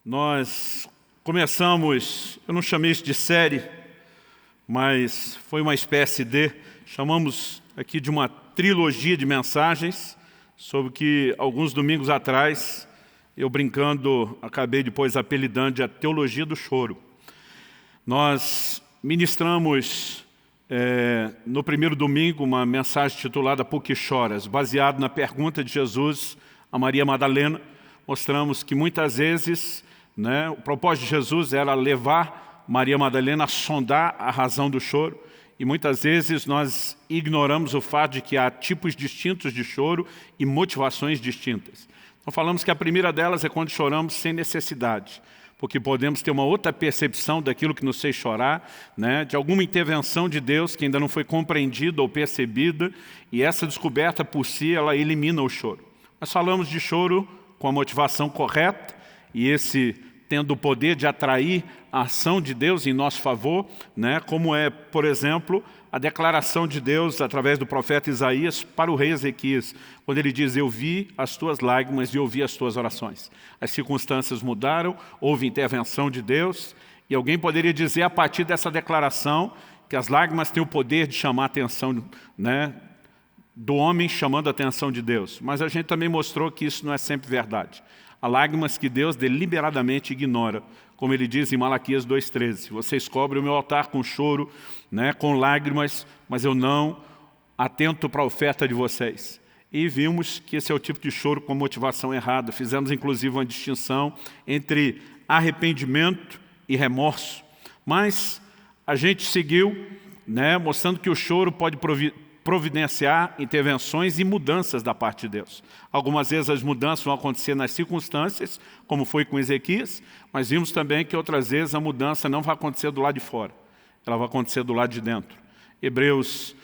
Nós começamos, eu não chamei isso de série, mas foi uma espécie de, chamamos aqui de uma trilogia de mensagens, sobre que alguns domingos atrás, eu brincando, acabei depois apelidando de a teologia do choro. Nós ministramos no primeiro domingo uma mensagem titulada Por que choras?, baseado na pergunta de Jesus a Maria Madalena. Mostramos que muitas vezes o propósito de Jesus era levar Maria Madalena a sondar a razão do choro, e muitas vezes nós ignoramos o fato de que há tipos distintos de choro e motivações distintas. Então falamos que a primeira delas é quando choramos sem necessidade, porque podemos ter uma outra percepção daquilo que nos fez chorar, de alguma intervenção de Deus que ainda não foi compreendida ou percebida, e essa descoberta por si, ela elimina o choro. Nós falamos de choro com a motivação correta, e esse tendo o poder de atrair a ação de Deus em nosso favor, como é, por exemplo, a declaração de Deus através do profeta Isaías para o rei Ezequias, quando ele diz: eu vi as tuas lágrimas e ouvi as tuas orações. As circunstâncias mudaram, houve intervenção de Deus, e alguém poderia dizer a partir dessa declaração que as lágrimas têm o poder de chamar a atenção do homem, chamando a atenção de Deus. Mas a gente também mostrou que isso não é sempre verdade. Há lágrimas que Deus deliberadamente ignora, como ele diz em Malaquias 2,13. Vocês cobrem o meu altar com choro, com lágrimas, mas eu não atento para a oferta de vocês. E vimos que esse é o tipo de choro com motivação errada. Fizemos inclusive uma distinção entre arrependimento e remorso. Mas a gente seguiu mostrando que o choro pode providenciar intervenções e mudanças da parte de Deus. Algumas vezes as mudanças vão acontecer nas circunstâncias, como foi com Ezequias, mas vimos também que outras vezes a mudança não vai acontecer do lado de fora, ela vai acontecer do lado de dentro. Hebreus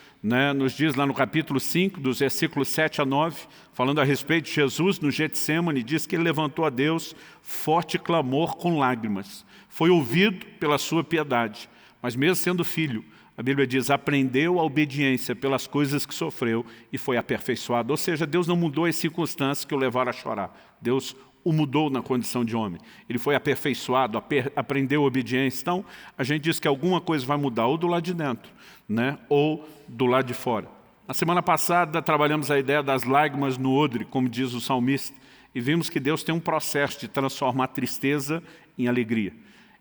nos diz lá no capítulo 5, dos versículos 7 a 9, falando a respeito de Jesus no Getsêmani, diz que ele levantou a Deus forte clamor com lágrimas. Foi ouvido pela sua piedade, mas mesmo sendo filho, a Bíblia diz, aprendeu a obediência pelas coisas que sofreu e foi aperfeiçoado. Ou seja, Deus não mudou as circunstâncias que o levaram a chorar. Deus o mudou na condição de homem. Ele foi aperfeiçoado, aprendeu a obediência. Então, a gente diz que alguma coisa vai mudar ou do lado de dentro, ou do lado de fora. Na semana passada, trabalhamos a ideia das lágrimas no odre, como diz o salmista, e vimos que Deus tem um processo de transformar tristeza em alegria.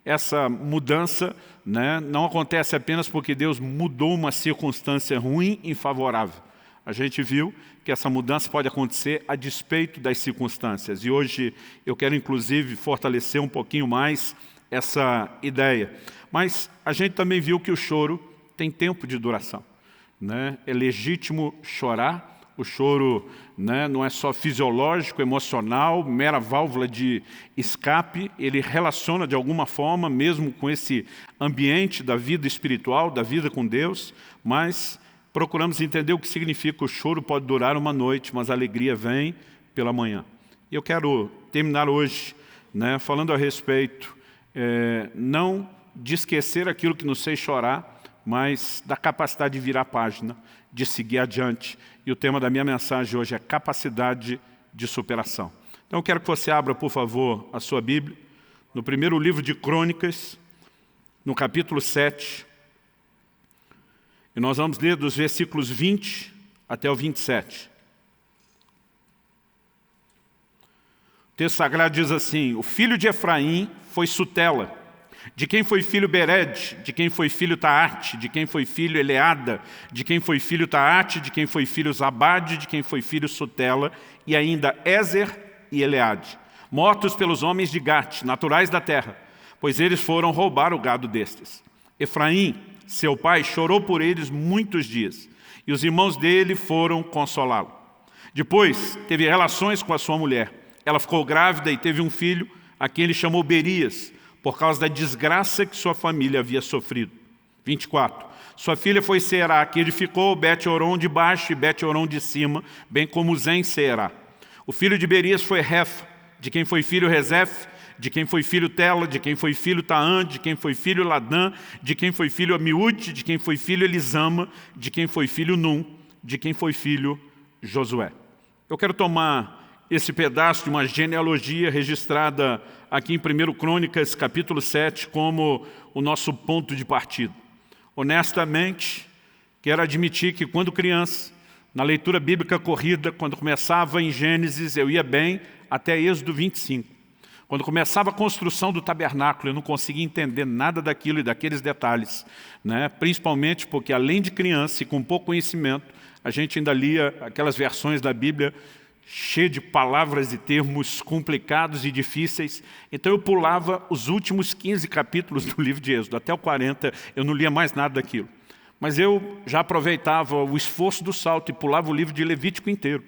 Essa mudança não acontece apenas porque Deus mudou uma circunstância ruim em favorável. A gente viu que essa mudança pode acontecer a despeito das circunstâncias. E hoje eu quero inclusive fortalecer um pouquinho mais essa ideia. Mas a gente também viu que o choro tem tempo de duração. É legítimo chorar. O choro não é só fisiológico, emocional, mera válvula de escape. Ele relaciona de alguma forma, mesmo com esse ambiente da vida espiritual, da vida com Deus, mas procuramos entender o que significa. O choro pode durar uma noite, mas a alegria vem pela manhã. E eu quero terminar hoje falando a respeito, não de esquecer aquilo que nos fez chorar, mas da capacidade de virar a página, de seguir adiante. E o tema da minha mensagem hoje é capacidade de superação. Então eu quero que você abra, por favor, a sua Bíblia, no primeiro livro de Crônicas, no capítulo 7. E nós vamos ler dos versículos 20 até o 27. O texto sagrado diz assim: o filho de Efraim foi Sutela, de quem foi filho Bered, de quem foi filho Taate, de quem foi filho Eleada, de quem foi filho Taate, de quem foi filho Zabade, de quem foi filho Sutela, e ainda Ezer e Eleade, mortos pelos homens de Gate, naturais da terra, pois eles foram roubar o gado destes. Efraim, seu pai, chorou por eles muitos dias, e os irmãos dele foram consolá-lo. Depois teve relações com a sua mulher. Ela ficou grávida e teve um filho, a quem ele chamou Berias, por causa da desgraça que sua família havia sofrido. 24. Sua filha foi Será, que edificou Bet-Horon de baixo e Bet-Horon de cima, bem como Zen Será. O filho de Berias foi Refa, de quem foi filho Rezef, de quem foi filho Tela, de quem foi filho Taã, de quem foi filho Ladã, de quem foi filho Amiúde, de quem foi filho Elisama, de quem foi filho Num, de quem foi filho Josué. Eu quero tomar esse pedaço de uma genealogia registrada aqui em 1 Crônicas, capítulo 7, como o nosso ponto de partida. Honestamente, quero admitir que quando criança, na leitura bíblica corrida, quando começava em Gênesis, eu ia bem até Êxodo 25. Quando começava a construção do tabernáculo, eu não conseguia entender nada daquilo e daqueles detalhes, né? Principalmente porque, além de criança e com pouco conhecimento, a gente ainda lia aquelas versões da Bíblia cheias de palavras e termos complicados e difíceis. Então eu pulava os últimos 15 capítulos do livro de Êxodo, até o 40, eu não lia mais nada daquilo. Mas eu já aproveitava o esforço do salto e pulava o livro de Levítico inteiro,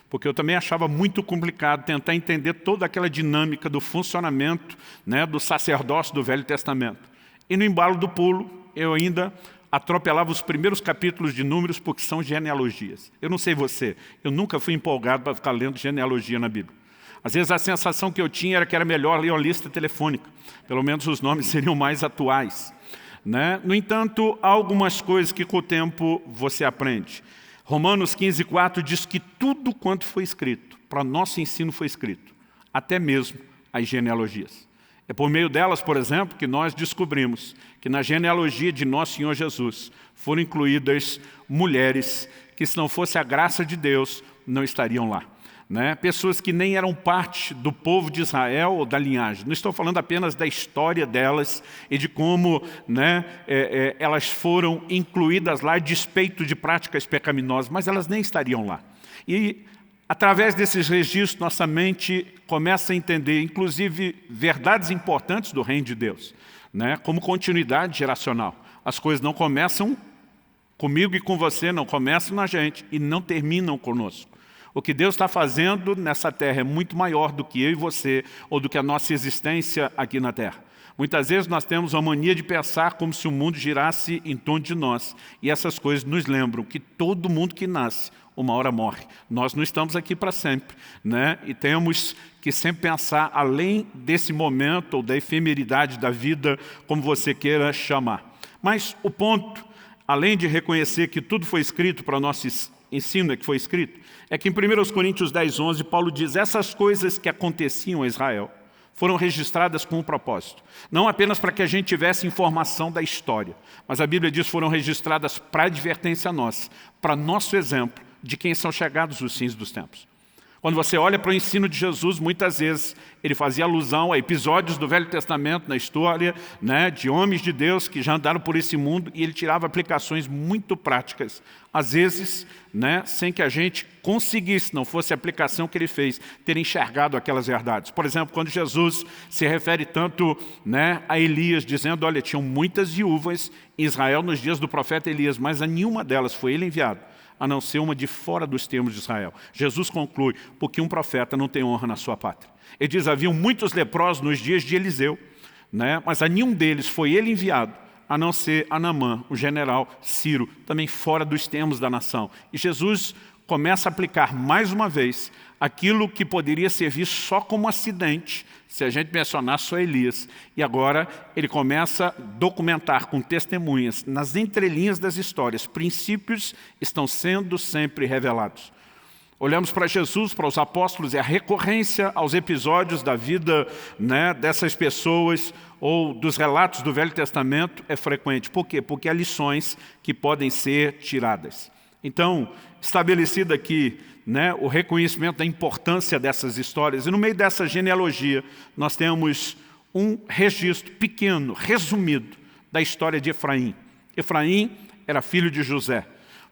porque eu também achava muito complicado tentar entender toda aquela dinâmica do funcionamento, né, do sacerdócio do Velho Testamento. E no embalo do pulo, eu ainda atropelava os primeiros capítulos de Números, porque são genealogias. Eu não sei você, eu nunca fui empolgado para ficar lendo genealogia na Bíblia. Às vezes a sensação que eu tinha era que era melhor ler uma lista telefônica, pelo menos os nomes seriam mais atuais, né? No entanto, há algumas coisas que com o tempo você aprende. Romanos 15:4 diz que tudo quanto foi escrito, para nosso ensino foi escrito, até mesmo as genealogias. É por meio delas, por exemplo, que nós descobrimos que na genealogia de nosso Senhor Jesus foram incluídas mulheres que, se não fosse a graça de Deus, não estariam lá, né? Pessoas que nem eram parte do povo de Israel ou da linhagem. Não estou falando apenas da história delas e de como, né, elas foram incluídas lá a despeito de práticas pecaminosas, mas elas nem estariam lá. E através desses registros, nossa mente começa a entender, inclusive, verdades importantes do reino de Deus, né, como continuidade geracional. As coisas não começam comigo e com você, não começam na gente e não terminam conosco. O que Deus está fazendo nessa terra é muito maior do que eu e você, ou do que a nossa existência aqui na terra. Muitas vezes nós temos a mania de pensar como se o mundo girasse em torno de nós. E essas coisas nos lembram que todo mundo que nasce, uma hora morre. Nós não estamos aqui para sempre, né? E temos que sempre pensar além desse momento, ou da efemeridade da vida, como você queira chamar. Mas o ponto, além de reconhecer que tudo foi escrito para nosso ensino, é que foi escrito, é que em 1 Coríntios 10:11, Paulo diz: essas coisas que aconteciam a Israel foram registradas com um propósito. Não apenas para que a gente tivesse informação da história, mas a Bíblia diz que foram registradas para advertência nossa, para nosso exemplo de quem são chegados os fins dos tempos. Quando você olha para o ensino de Jesus, muitas vezes ele fazia alusão a episódios do Velho Testamento, na história, né, de homens de Deus que já andaram por esse mundo, e ele tirava aplicações muito práticas, às vezes, né, sem que a gente conseguisse, não fosse a aplicação que ele fez, ter enxergado aquelas verdades. Por exemplo, quando Jesus se refere tanto, né, a Elias, dizendo, olha, tinham muitas viúvas em Israel nos dias do profeta Elias, mas a nenhuma delas foi ele enviado, a não ser uma de fora dos termos de Israel. Jesus conclui, porque um profeta não tem honra na sua pátria. Ele diz, haviam muitos leprosos nos dias de Eliseu, né? Mas a nenhum deles foi ele enviado, a não ser a Naamã, o general Ciro, também fora dos termos da nação. E Jesus começa a aplicar mais uma vez aquilo que poderia servir só como acidente, se a gente mencionar só Elias. E agora ele começa a documentar com testemunhas, nas entrelinhas das histórias, princípios estão sendo sempre revelados. Olhamos para Jesus, para os apóstolos, e a recorrência aos episódios da vida, né, dessas pessoas ou dos relatos do Velho Testamento é frequente. Por quê? Porque há lições que podem ser tiradas. Então, estabelecido aqui, né, o reconhecimento da importância dessas histórias, e no meio dessa genealogia nós temos um registro pequeno, resumido, da história de Efraim. Efraim era filho de José,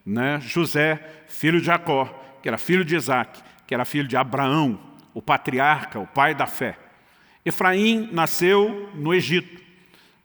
né? José, filho de Jacó, que era filho de Isaac, que era filho de Abraão, o patriarca, o pai da fé. Efraim nasceu no Egito.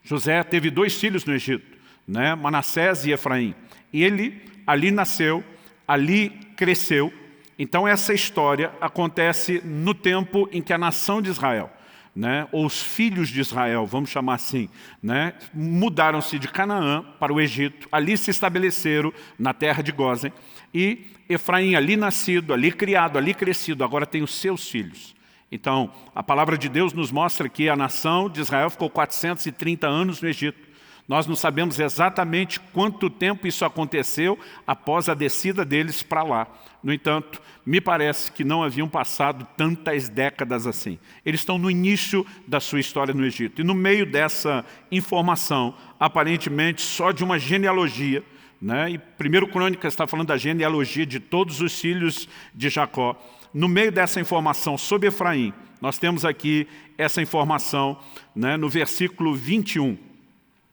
José teve 2 filhos no Egito, né? Manassés e Efraim. E ele ali nasceu, ali cresceu. Então essa história acontece no tempo em que a nação de Israel, né, ou os filhos de Israel, vamos chamar assim, né, mudaram-se de Canaã para o Egito, ali se estabeleceram na terra de Gósen, e Efraim ali nascido, ali criado, ali crescido, agora tem os seus filhos. Então, a palavra de Deus nos mostra que a nação de Israel ficou 430 anos no Egito. Nós não sabemos exatamente quanto tempo isso aconteceu após a descida deles para lá. No entanto, me parece que não haviam passado tantas décadas assim. Eles estão no início da sua história no Egito. E no meio dessa informação, aparentemente só de uma genealogia, né? E 1 Crônicas está falando da genealogia de todos os filhos de Jacó. No meio dessa informação sobre Efraim, nós temos aqui essa informação, né, no versículo 21.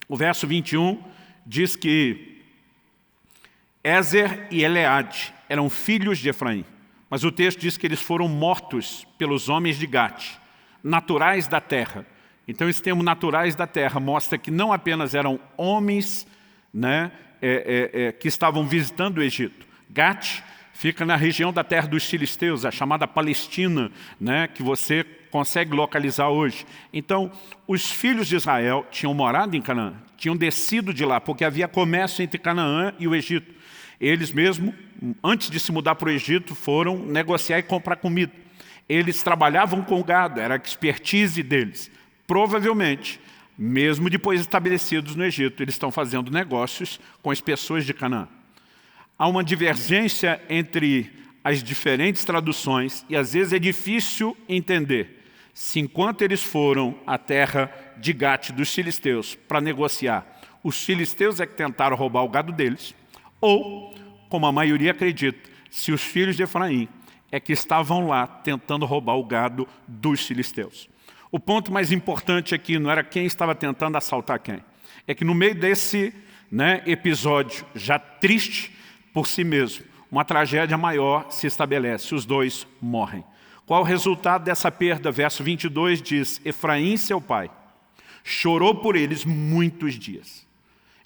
O verso 21 diz que Ézer e Eleade eram filhos de Efraim, mas o texto diz que eles foram mortos pelos homens de Gate, naturais da terra. Então esse termo naturais da terra mostra que não apenas eram homens, né, que estavam visitando o Egito. Gate fica na região da terra dos filisteus, a chamada Palestina, né, que você consegue localizar hoje. Então, os filhos de Israel tinham morado em Canaã, tinham descido de lá, porque havia comércio entre Canaã e o Egito. Eles mesmo, antes de se mudar para o Egito, foram negociar e comprar comida. Eles trabalhavam com gado, era a expertise deles. Provavelmente, mesmo depois estabelecidos no Egito, eles estão fazendo negócios com as pessoas de Canaã. Há uma divergência entre as diferentes traduções e às vezes é difícil entender se enquanto eles foram à terra de Gate dos filisteus para negociar, os filisteus é que tentaram roubar o gado deles, ou, como a maioria acredita, se os filhos de Efraim é que estavam lá tentando roubar o gado dos filisteus. O ponto mais importante aqui não era quem estava tentando assaltar quem. É que no meio desse, né, episódio já triste por si mesmo, uma tragédia maior se estabelece, os dois morrem. Qual o resultado dessa perda? Verso 22 diz, Efraim, seu pai, chorou por eles muitos dias.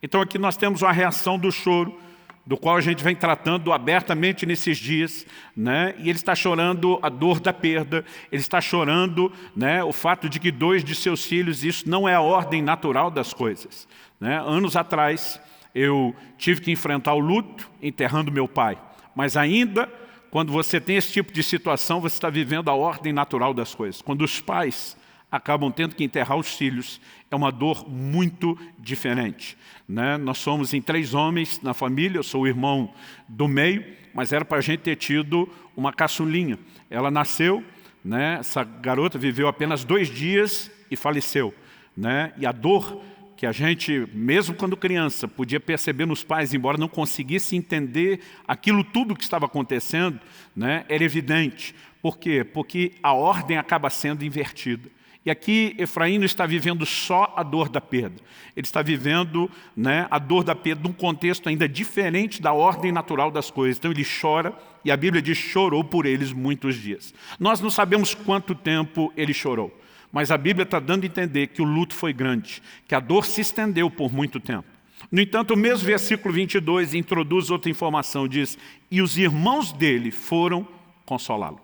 Então aqui nós temos uma reação do choro, do qual a gente vem tratando abertamente nesses dias, né? E ele está chorando a dor da perda, ele está chorando, né, o fato de que 2 de seus filhos, isso não é a ordem natural das coisas, né? Anos atrás, eu tive que enfrentar o luto enterrando meu pai, mas ainda, quando você tem esse tipo de situação, você está vivendo a ordem natural das coisas. Quando os pais acabam tendo que enterrar os filhos, é uma dor muito diferente, né? Nós somos em 3 homens na família, eu sou o irmão do meio, mas era para a gente ter tido uma caçulinha. Ela nasceu, né? Essa garota viveu apenas 2 dias e faleceu, né? E a dor que a gente, mesmo quando criança, podia perceber nos pais, embora não conseguisse entender aquilo tudo que estava acontecendo, né? Era evidente. Por quê? Porque a ordem acaba sendo invertida. E aqui Efraim não está vivendo só a dor da perda. Ele está vivendo, né, a dor da perda num contexto ainda diferente da ordem natural das coisas. Então ele chora, e a Bíblia diz, chorou por eles muitos dias. Nós não sabemos quanto tempo ele chorou, mas a Bíblia está dando a entender que o luto foi grande, que a dor se estendeu por muito tempo. No entanto, o mesmo versículo 22 introduz outra informação, diz, e os irmãos dele foram consolá-lo.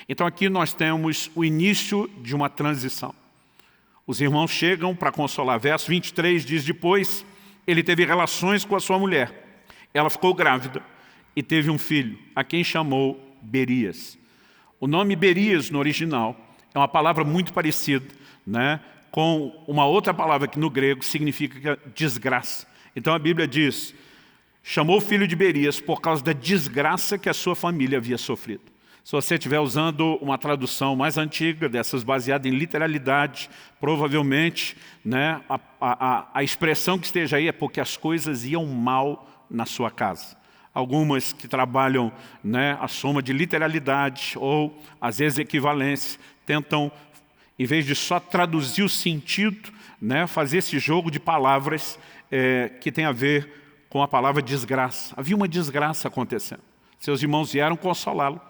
Então aqui nós temos o início de uma transição. Os irmãos chegam para consolar. Verso 23 diz, depois ele teve relações com a sua mulher. Ela ficou grávida e teve um filho, a quem chamou Berias. O nome Berias no original é uma palavra muito parecida, né, com uma outra palavra que no grego significa desgraça. Então a Bíblia diz, chamou o filho de Berias por causa da desgraça que a sua família havia sofrido. Se você estiver usando uma tradução mais antiga, dessas baseada em literalidade, provavelmente, né, a expressão que esteja aí é porque as coisas iam mal na sua casa. Algumas que trabalham, né, a soma de literalidade ou, às vezes, equivalência, tentam, em vez de só traduzir o sentido, né, fazer esse jogo de palavras que tem a ver com a palavra desgraça. Havia uma desgraça acontecendo. Seus irmãos vieram consolá-lo,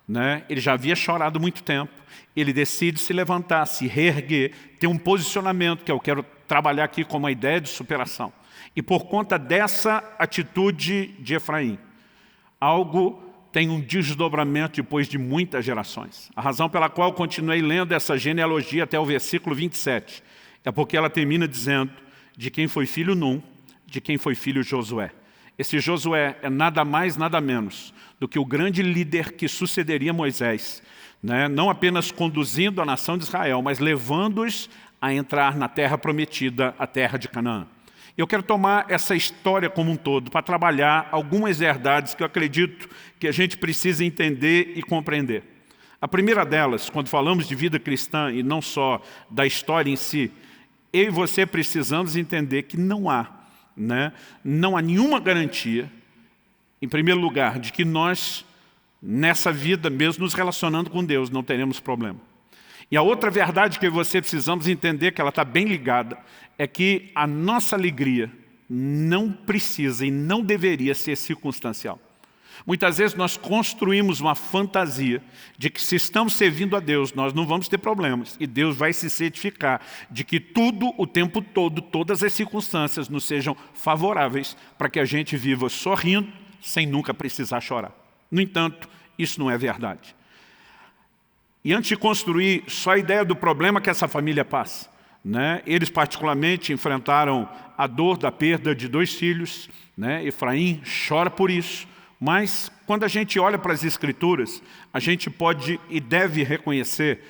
né? Ele já havia chorado muito tempo, ele decide se levantar, se reerguer, ter um posicionamento que eu quero trabalhar aqui como uma ideia de superação. E por conta dessa atitude de Efraim, algo tem um desdobramento depois de muitas gerações. A razão pela qual eu continuei lendo essa genealogia até o versículo 27 é porque ela termina dizendo de quem foi filho Num, de quem foi filho Josué. Esse Josué é nada mais, nada menos do que o grande líder que sucederia Moisés, né? Não apenas conduzindo a nação de Israel, mas levando-os a entrar na terra prometida, a terra de Canaã. Eu quero tomar essa história como um todo para trabalhar algumas verdades que eu acredito que a gente precisa entender e compreender. A primeira delas, quando falamos de vida cristã e não só da história em si, eu e você precisamos entender que não há nenhuma garantia, em primeiro lugar, de que nós, nessa vida, mesmo nos relacionando com Deus, não teremos problema. E a outra verdade que você precisamos entender, que ela está bem ligada, é que a nossa alegria não precisa e não deveria ser circunstancial. Muitas vezes nós construímos uma fantasia de que se estamos servindo a Deus, nós não vamos ter problemas. E Deus vai se certificar de que tudo, o tempo todo, todas as circunstâncias nos sejam favoráveis para que a gente viva sorrindo, sem nunca precisar chorar. No entanto, isso não é verdade. E antes de construir só a ideia do problema que essa família passa, eles particularmente enfrentaram a dor da perda de 2 filhos, Efraim chora por isso, mas quando a gente olha para as Escrituras, a gente pode e deve reconhecer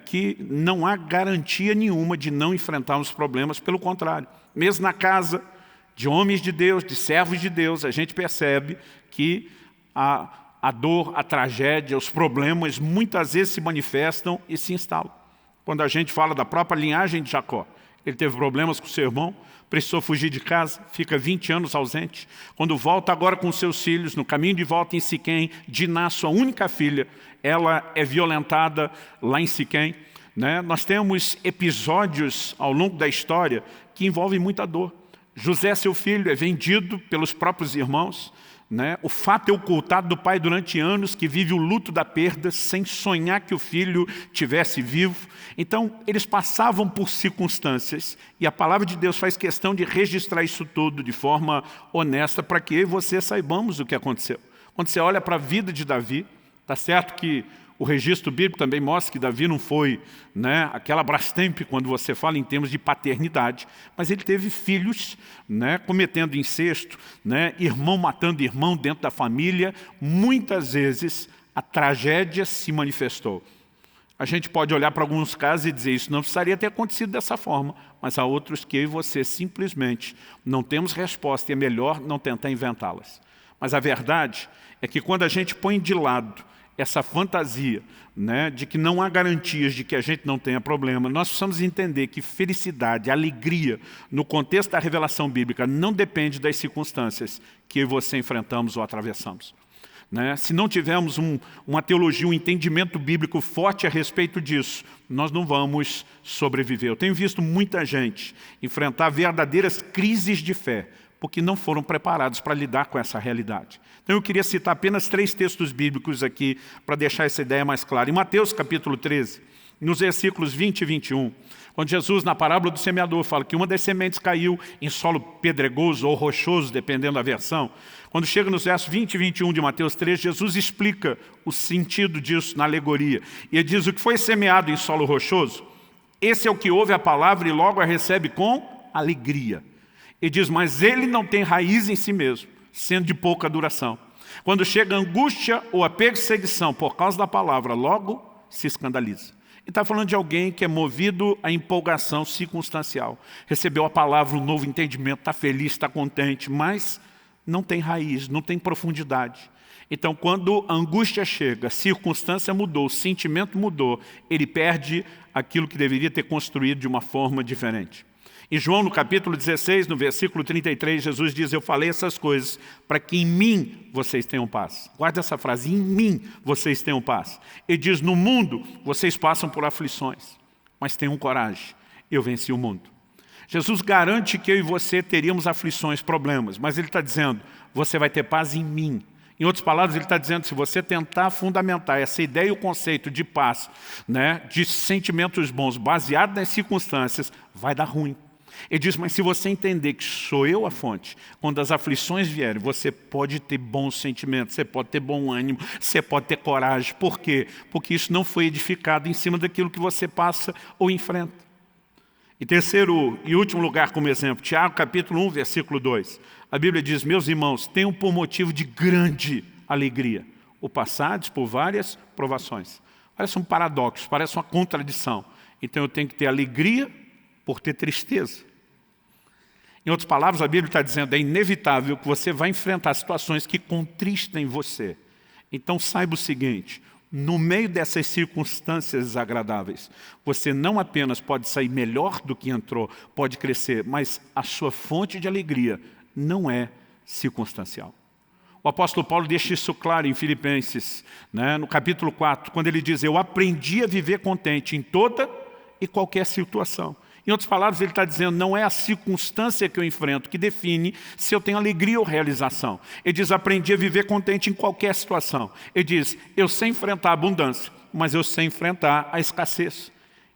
que não há garantia nenhuma de não enfrentarmos problemas, pelo contrário. Mesmo na casa de homens de Deus, de servos de Deus, a gente percebe que a dor, a tragédia, os problemas muitas vezes se manifestam e se instalam. Quando a gente fala da própria linhagem de Jacó, ele teve problemas com seu irmão, precisou fugir de casa, fica 20 anos ausente. Quando volta agora com seus filhos, no caminho de volta em Siquém, Diná, sua única filha, ela é violentada lá em Siquém. Nós temos episódios ao longo da história que envolvem muita dor. José, seu filho, é vendido pelos próprios irmãos. O fato é ocultado do pai durante anos, que vive o luto da perda, sem sonhar que o filho tivesse vivo. Então, eles passavam por circunstâncias, e a palavra de Deus faz questão de registrar isso tudo de forma honesta, para que eu e você saibamos o que aconteceu. Quando você olha para a vida de Davi, está certo que o registro bíblico também mostra que Davi não foi aquela Brastemp quando você fala em termos de paternidade, mas ele teve filhos cometendo incesto, irmão matando irmão dentro da família. Muitas vezes a tragédia se manifestou. A gente pode olhar para alguns casos e dizer isso não precisaria ter acontecido dessa forma, mas há outros que eu e você simplesmente não temos resposta e é melhor não tentar inventá-las. Mas a verdade é que quando a gente põe de lado essa fantasia de que não há garantias de que a gente não tenha problema, nós precisamos entender que felicidade, alegria, no contexto da revelação bíblica, não depende das circunstâncias que eu e você enfrentamos ou atravessamos. Se não tivermos uma teologia, um entendimento bíblico forte a respeito disso, nós não vamos sobreviver. Eu tenho visto muita gente enfrentar verdadeiras crises de fé, porque não foram preparados para lidar com essa realidade. Então eu queria citar apenas 3 textos bíblicos aqui, para deixar essa ideia mais clara. Em Mateus capítulo 13, nos versículos 20 e 21, quando Jesus, na parábola do semeador, fala que uma das sementes caiu em solo pedregoso ou rochoso, dependendo da versão. Quando chega nos versos 20 e 21 de Mateus 13, Jesus explica o sentido disso na alegoria. E ele diz: o que foi semeado em solo rochoso, esse é o que ouve a palavra e logo a recebe com alegria. Ele diz: mas ele não tem raiz em si mesmo, sendo de pouca duração. Quando chega a angústia ou a perseguição por causa da palavra, logo se escandaliza. Ele está falando de alguém que é movido à empolgação circunstancial. Recebeu a palavra, um novo entendimento, está feliz, está contente, mas não tem raiz, não tem profundidade. Então, quando a angústia chega, a circunstância mudou, o sentimento mudou, ele perde aquilo que deveria ter construído de uma forma diferente. Em João, no capítulo 16, no versículo 33, Jesus diz: eu falei essas coisas para que em mim vocês tenham paz. Guarda essa frase: em mim vocês tenham paz. Ele diz: no mundo vocês passam por aflições, mas tenham coragem, eu venci o mundo. Jesus garante que eu e você teríamos aflições, problemas, mas ele está dizendo: você vai ter paz em mim. Em outras palavras, ele está dizendo: se você tentar fundamentar essa ideia e o conceito de paz, de sentimentos bons, baseado nas circunstâncias, vai dar ruim. Ele diz: mas se você entender que sou eu a fonte, quando as aflições vierem, você pode ter bons sentimentos, você pode ter bom ânimo, você pode ter coragem. Por quê? Porque isso não foi edificado em cima daquilo que você passa ou enfrenta. Em terceiro e último lugar, como exemplo, Tiago capítulo 1, versículo 2. A Bíblia diz: meus irmãos, tenham por motivo de grande alegria o passardes por várias provações. Parece um paradoxo, parece uma contradição. Então eu tenho que ter alegria por ter tristeza. Em outras palavras, a Bíblia está dizendo, é inevitável que você vai enfrentar situações que contristem você. Então saiba o seguinte, no meio dessas circunstâncias desagradáveis, você não apenas pode sair melhor do que entrou, pode crescer, mas a sua fonte de alegria não é circunstancial. O apóstolo Paulo deixa isso claro em Filipenses, no capítulo 4, quando ele diz, eu aprendi a viver contente em toda e qualquer situação. Em outras palavras, ele está dizendo, não é a circunstância que eu enfrento que define se eu tenho alegria ou realização. Ele diz, aprendi a viver contente em qualquer situação. Ele diz, eu sei enfrentar a abundância, mas eu sei enfrentar a escassez.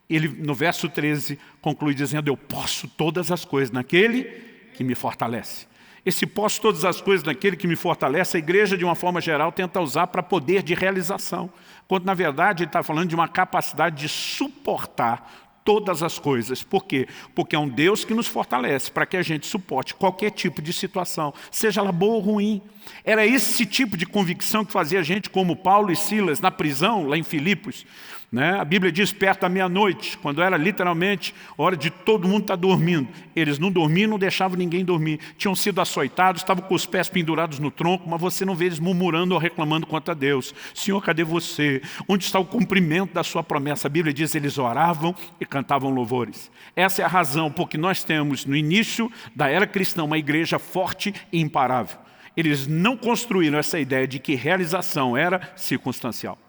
Ele, no verso 13, conclui dizendo, eu posso todas as coisas naquele que me fortalece. Esse posso todas as coisas naquele que me fortalece, a igreja, de uma forma geral, tenta usar para poder de realização. Quando, na verdade, ele está falando de uma capacidade de suportar todas as coisas. Por quê? Porque é um Deus que nos fortalece para que a gente suporte qualquer tipo de situação, seja ela boa ou ruim. Era esse tipo de convicção que fazia a gente, como Paulo e Silas, na prisão, lá em Filipos. A Bíblia diz perto da meia-noite, quando era literalmente hora de todo mundo estar dormindo. Eles não dormiam, não deixavam ninguém dormir. Tinham sido açoitados, estavam com os pés pendurados no tronco, mas você não vê eles murmurando ou reclamando contra Deus. Senhor, cadê você? Onde está o cumprimento da sua promessa? A Bíblia diz, eles oravam e cantavam louvores. Essa é a razão porque nós temos no início da era cristã uma igreja forte e imparável. Eles não construíram essa ideia de que realização era circunstancial.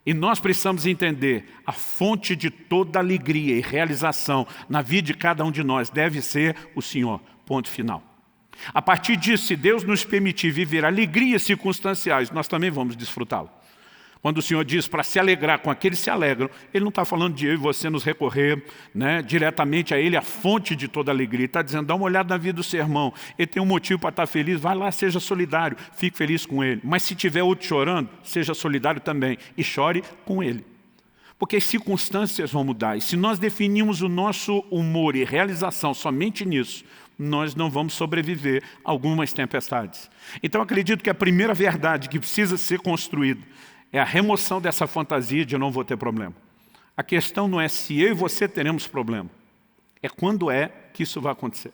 E nós precisamos entender, a fonte de toda alegria e realização na vida de cada um de nós deve ser o Senhor, ponto final. A partir disso, se Deus nos permitir viver alegrias circunstanciais, nós também vamos desfrutá-lo. Quando o Senhor diz para se alegrar com aqueles que se alegram, Ele não está falando de eu e você nos recorrer diretamente a Ele, a fonte de toda alegria. Ele está dizendo, dá uma olhada na vida do seu irmão. Ele tem um motivo para estar feliz, vai lá, seja solidário, fique feliz com ele. Mas se tiver outro chorando, seja solidário também e chore com ele. Porque as circunstâncias vão mudar. E se nós definimos o nosso humor e realização somente nisso, nós não vamos sobreviver a algumas tempestades. Então acredito que a primeira verdade que precisa ser construída é a remoção dessa fantasia de eu não vou ter problema. A questão não é se eu e você teremos problema, é quando é que isso vai acontecer.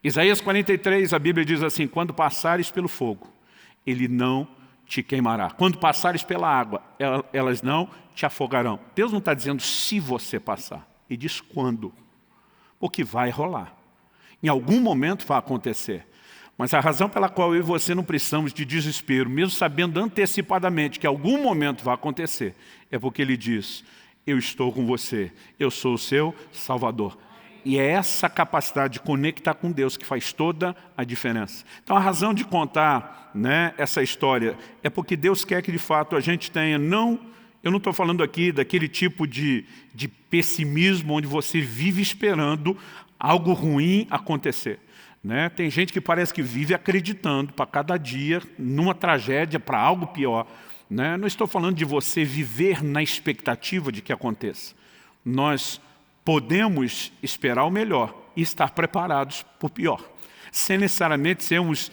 Isaías 43, a Bíblia diz assim, quando passares pelo fogo, ele não te queimará. Quando passares pela água, elas não te afogarão. Deus não está dizendo se você passar, Ele diz quando, porque vai rolar. Em algum momento vai acontecer. Mas a razão pela qual eu e você não precisamos de desespero, mesmo sabendo antecipadamente que algum momento vai acontecer, é porque Ele diz, eu estou com você, eu sou o seu Salvador. E é essa capacidade de conectar com Deus que faz toda a diferença. Então a razão de contar essa história é porque Deus quer que de fato a gente tenha, eu não estou falando aqui daquele tipo de pessimismo onde você vive esperando algo ruim acontecer. Tem gente que parece que vive acreditando para cada dia numa tragédia, para algo pior. Não estou falando de você viver na expectativa de que aconteça. Nós podemos esperar o melhor e estar preparados para o pior. Sem necessariamente sermos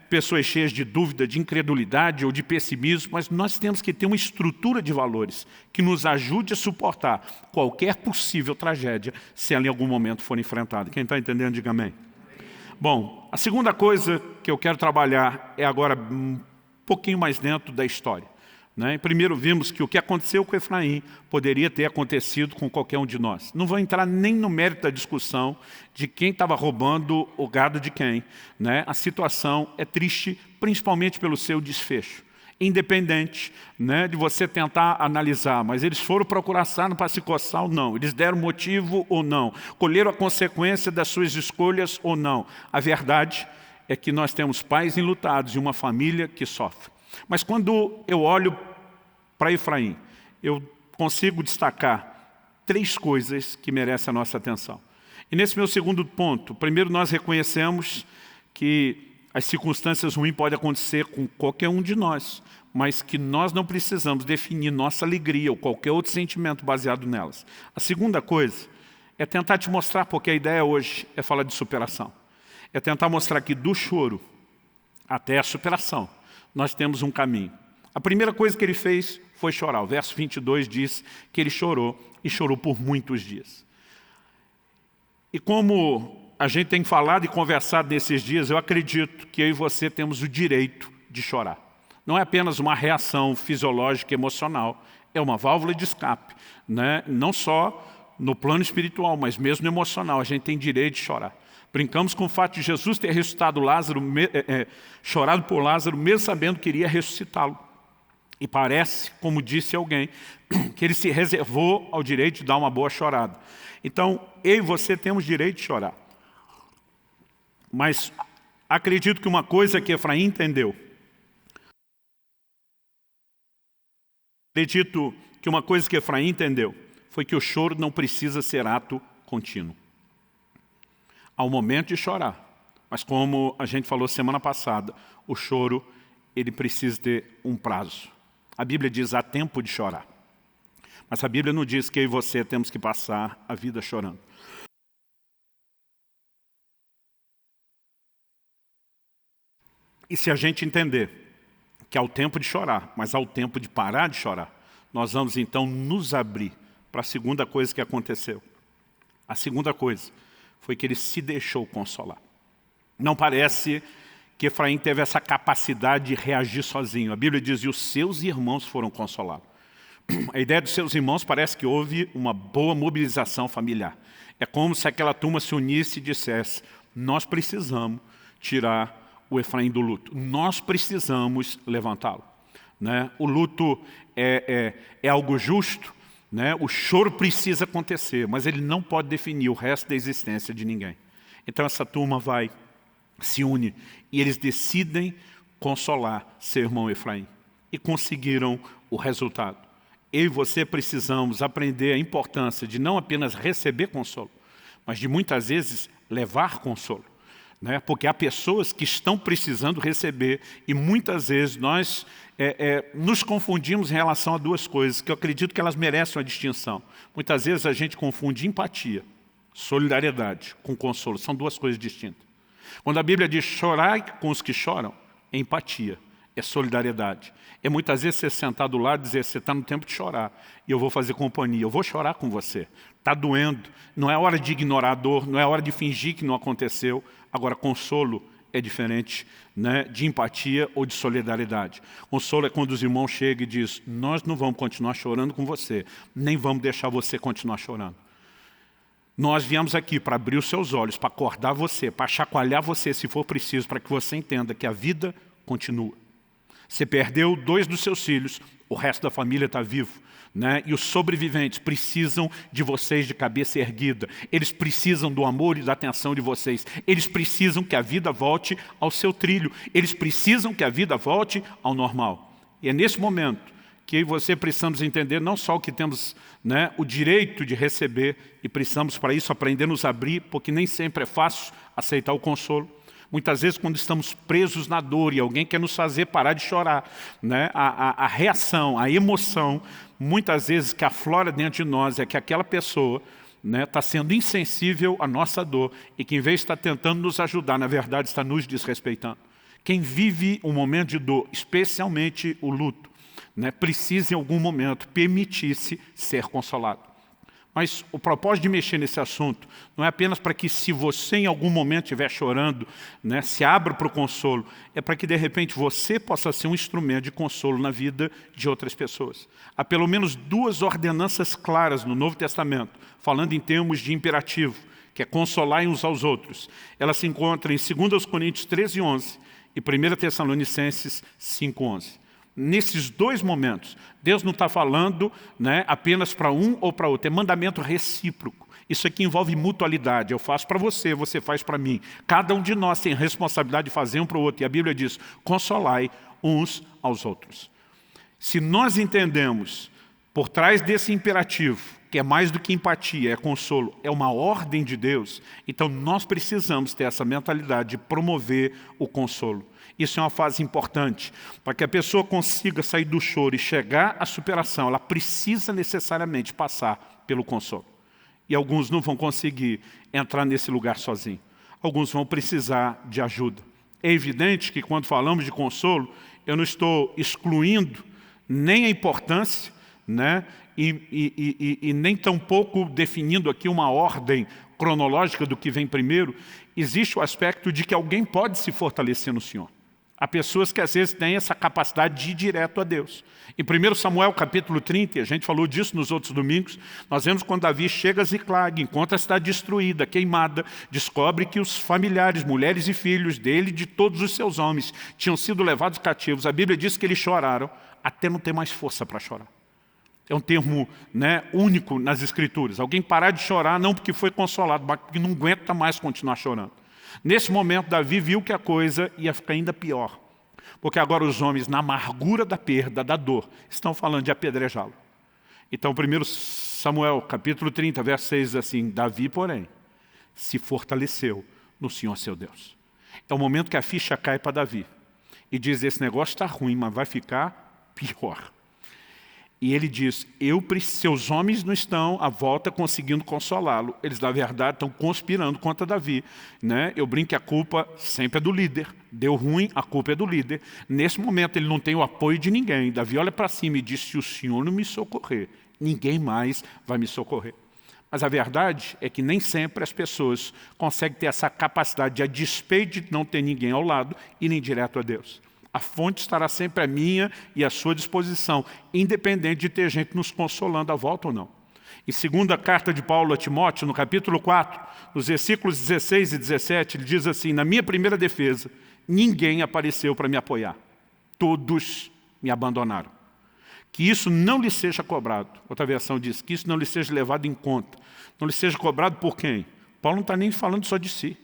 pessoas cheias de dúvida, de incredulidade ou de pessimismo, mas nós temos que ter uma estrutura de valores que nos ajude a suportar qualquer possível tragédia se ela em algum momento for enfrentada. Quem está entendendo, diga amém. Bom, a segunda coisa que eu quero trabalhar é agora um pouquinho mais dentro da história. Primeiro vimos que o que aconteceu com Efraim poderia ter acontecido com qualquer um de nós. Não vou entrar nem no mérito da discussão de quem estava roubando o gado de quem. A situação é triste, principalmente pelo seu desfecho. Independente de você tentar analisar, mas eles foram procurar sarna para se coçar ou não, eles deram motivo ou não, colheram a consequência das suas escolhas ou não. A verdade é que nós temos pais enlutados e uma família que sofre. Mas quando eu olho para Efraim, eu consigo destacar 3 coisas que merecem a nossa atenção. E nesse meu segundo ponto, primeiro nós reconhecemos que as circunstâncias ruins podem acontecer com qualquer um de nós, mas que nós não precisamos definir nossa alegria ou qualquer outro sentimento baseado nelas. A segunda coisa é tentar te mostrar, porque a ideia hoje é falar de superação. É tentar mostrar que do choro até a superação, nós temos um caminho. A primeira coisa que ele fez foi chorar. O verso 22 diz que ele chorou, e chorou por muitos dias. E como a gente tem falado e conversado nesses dias, eu acredito que eu e você temos o direito de chorar. Não é apenas uma reação fisiológica e emocional, é uma válvula de escape, né? Não só no plano espiritual, mas mesmo no emocional, a gente tem direito de chorar. Brincamos com o fato de Jesus ter ressuscitado Lázaro, chorado por Lázaro, mesmo sabendo que iria ressuscitá-lo. E parece, como disse alguém, que ele se reservou ao direito de dar uma boa chorada. Então, eu e você temos direito de chorar. Mas acredito que uma coisa que Efraim entendeu, foi que o choro não precisa ser ato contínuo. Há um momento de chorar, mas como a gente falou semana passada, o choro ele precisa ter um prazo. A Bíblia diz há tempo de chorar, mas a Bíblia não diz que eu e você temos que passar a vida chorando. E se a gente entender que há o tempo de chorar, mas há o tempo de parar de chorar, nós vamos então nos abrir para a segunda coisa que aconteceu. A segunda coisa foi que ele se deixou consolar. Não parece que Efraim teve essa capacidade de reagir sozinho. A Bíblia diz, e os seus irmãos foram consolados. A ideia dos seus irmãos parece que houve uma boa mobilização familiar. É como se aquela turma se unisse e dissesse, nós precisamos tirar o Efraim do luto. Nós precisamos levantá-lo. Né? O luto é algo justo, né? O choro precisa acontecer, mas ele não pode definir o resto da existência de ninguém. Então essa turma se une e eles decidem consolar seu irmão Efraim. E conseguiram o resultado. Eu e você precisamos aprender a importância de não apenas receber consolo, mas de muitas vezes levar consolo. Né? Porque há pessoas que estão precisando receber e muitas vezes nós nos confundimos em relação a duas coisas que eu acredito que elas merecem uma distinção. Muitas vezes a gente confunde empatia, solidariedade com consolo. São duas coisas distintas. Quando a Bíblia diz chorai com os que choram, é empatia, é solidariedade. É muitas vezes você sentar do lado e dizer, você está no tempo de chorar, e eu vou fazer companhia, eu vou chorar com você. Está doendo, não é hora de ignorar a dor, não é hora de fingir que não aconteceu. Agora, consolo é diferente, né, de empatia ou de solidariedade. Consolo é quando os irmãos chegam e dizem, nós não vamos continuar chorando com você, nem vamos deixar você continuar chorando. Nós viemos aqui para abrir os seus olhos, para acordar você, para chacoalhar você se for preciso, para que você entenda que a vida continua. Você perdeu 2 dos seus filhos, o resto da família está vivo. Né? E os sobreviventes precisam de vocês de cabeça erguida. Eles precisam do amor e da atenção de vocês. Eles precisam que a vida volte ao seu trilho. Eles precisam que a vida volte ao normal. E é nesse momento que eu e você precisamos entender não só o que temos, né, o direito de receber, e precisamos para isso aprender a nos abrir, porque nem sempre é fácil aceitar o consolo. Muitas vezes, quando estamos presos na dor e alguém quer nos fazer parar de chorar, né? A reação, a emoção, muitas vezes que aflora dentro de nós é que aquela pessoa está sendo insensível à nossa dor e que, em vez de estar tentando nos ajudar, na verdade está nos desrespeitando. Quem vive um momento de dor, especialmente o luto, né, precisa em algum momento permitir-se ser consolado. Mas o propósito de mexer nesse assunto não é apenas para que, se você em algum momento estiver chorando, né, se abra para o consolo, é para que de repente você possa ser um instrumento de consolo na vida de outras pessoas. Há pelo menos 2 ordenanças claras no Novo Testamento, falando em termos de imperativo, que é consolar uns aos outros. Elas se encontram em 2 Coríntios 13:11 e 1 Tessalonicenses 5:11. Nesses 2 momentos, Deus não está falando, né, apenas para um ou para outro, é mandamento recíproco. Isso aqui envolve mutualidade, eu faço para você, você faz para mim. Cada um de nós tem responsabilidade de fazer um para o outro, e a Bíblia diz, consolai uns aos outros. Se nós entendemos, por trás desse imperativo, que é mais do que empatia, é consolo, é uma ordem de Deus, então nós precisamos ter essa mentalidade de promover o consolo. Isso é uma fase importante. Para que a pessoa consiga sair do choro e chegar à superação, ela precisa necessariamente passar pelo consolo. E alguns não vão conseguir entrar nesse lugar sozinho. Alguns vão precisar de ajuda. É evidente que quando falamos de consolo, eu não estou excluindo nem a importância, né? E nem tampouco definindo aqui uma ordem cronológica do que vem primeiro, existe o aspecto de que alguém pode se fortalecer no Senhor. Há pessoas que às vezes têm essa capacidade de ir direto a Deus. Em 1 Samuel capítulo 30, a gente falou disso nos outros domingos, nós vemos quando Davi chega a Ziclag, encontra a cidade destruída, queimada, descobre que os familiares, mulheres e filhos dele, de todos os seus homens, tinham sido levados cativos. A Bíblia diz que eles choraram até não ter mais força para chorar. É um termo, né, único nas Escrituras. Alguém parar de chorar não porque foi consolado, mas porque não aguenta mais continuar chorando. Nesse momento, Davi viu que a coisa ia ficar ainda pior. Porque agora os homens, na amargura da perda, da dor, estão falando de apedrejá-lo. Então, 1 Samuel, capítulo 30, verso 6, diz assim, Davi, porém, se fortaleceu no Senhor seu Deus. É o momento que a ficha cai para Davi. E diz, esse negócio está ruim, mas vai ficar pior. E ele diz, seus homens não estão à volta conseguindo consolá-lo. Eles, na verdade, estão conspirando contra Davi. Né? Eu brinco que a culpa sempre é do líder. Deu ruim, a culpa é do líder. Nesse momento, ele não tem o apoio de ninguém. Davi olha para cima e diz, se o Senhor não me socorrer, ninguém mais vai me socorrer. Mas a verdade é que nem sempre as pessoas conseguem ter essa capacidade de, a despeito de não ter ninguém ao lado, irem direto a Deus. A fonte estará sempre à minha e à sua disposição, independente de ter gente nos consolando à volta ou não. Em segunda carta de Paulo a Timóteo, no capítulo 4, nos versículos 16 e 17, ele diz assim, na minha primeira defesa, ninguém apareceu para me apoiar. Todos me abandonaram. Que isso não lhe seja cobrado. Outra versão diz, que isso não lhe seja levado em conta. Não lhe seja cobrado por quem? Paulo não está nem falando só de si.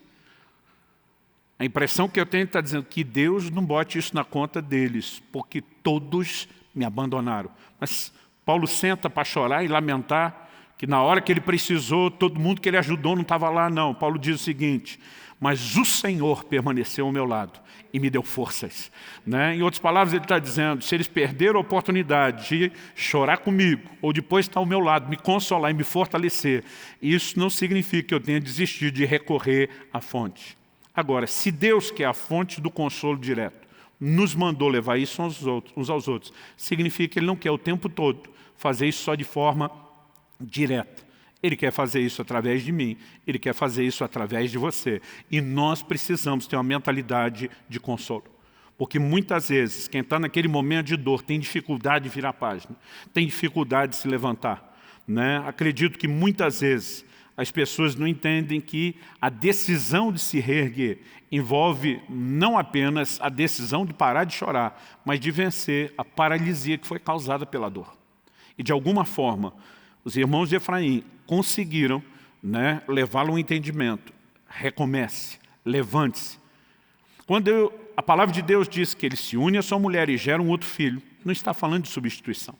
A impressão que eu tenho está dizendo que Deus não bote isso na conta deles, porque todos me abandonaram. Mas Paulo senta para chorar e lamentar que na hora que ele precisou, todo mundo que ele ajudou não estava lá, não. Paulo diz o seguinte, mas o Senhor permaneceu ao meu lado e me deu forças. Né? Em outras palavras, ele está dizendo, se eles perderam a oportunidade de chorar comigo, ou depois estar ao meu lado, me consolar e me fortalecer, isso não significa que eu tenha desistido de recorrer à fonte. Agora, se Deus, que é a fonte do consolo direto, nos mandou levar isso uns aos outros, significa que Ele não quer o tempo todo fazer isso só de forma direta. Ele quer fazer isso através de mim, Ele quer fazer isso através de você. E nós precisamos ter uma mentalidade de consolo. Porque muitas vezes, quem está naquele momento de dor tem dificuldade de virar a página, tem dificuldade de se levantar. Né? Acredito que muitas vezes as pessoas não entendem que a decisão de se reerguer envolve não apenas a decisão de parar de chorar, mas de vencer a paralisia que foi causada pela dor. E de alguma forma, os irmãos de Efraim conseguiram, né, levá-lo ao entendimento. Recomece, levante-se. Quando a palavra de Deus diz que ele se une à sua mulher e gera um outro filho, não está falando de substituição.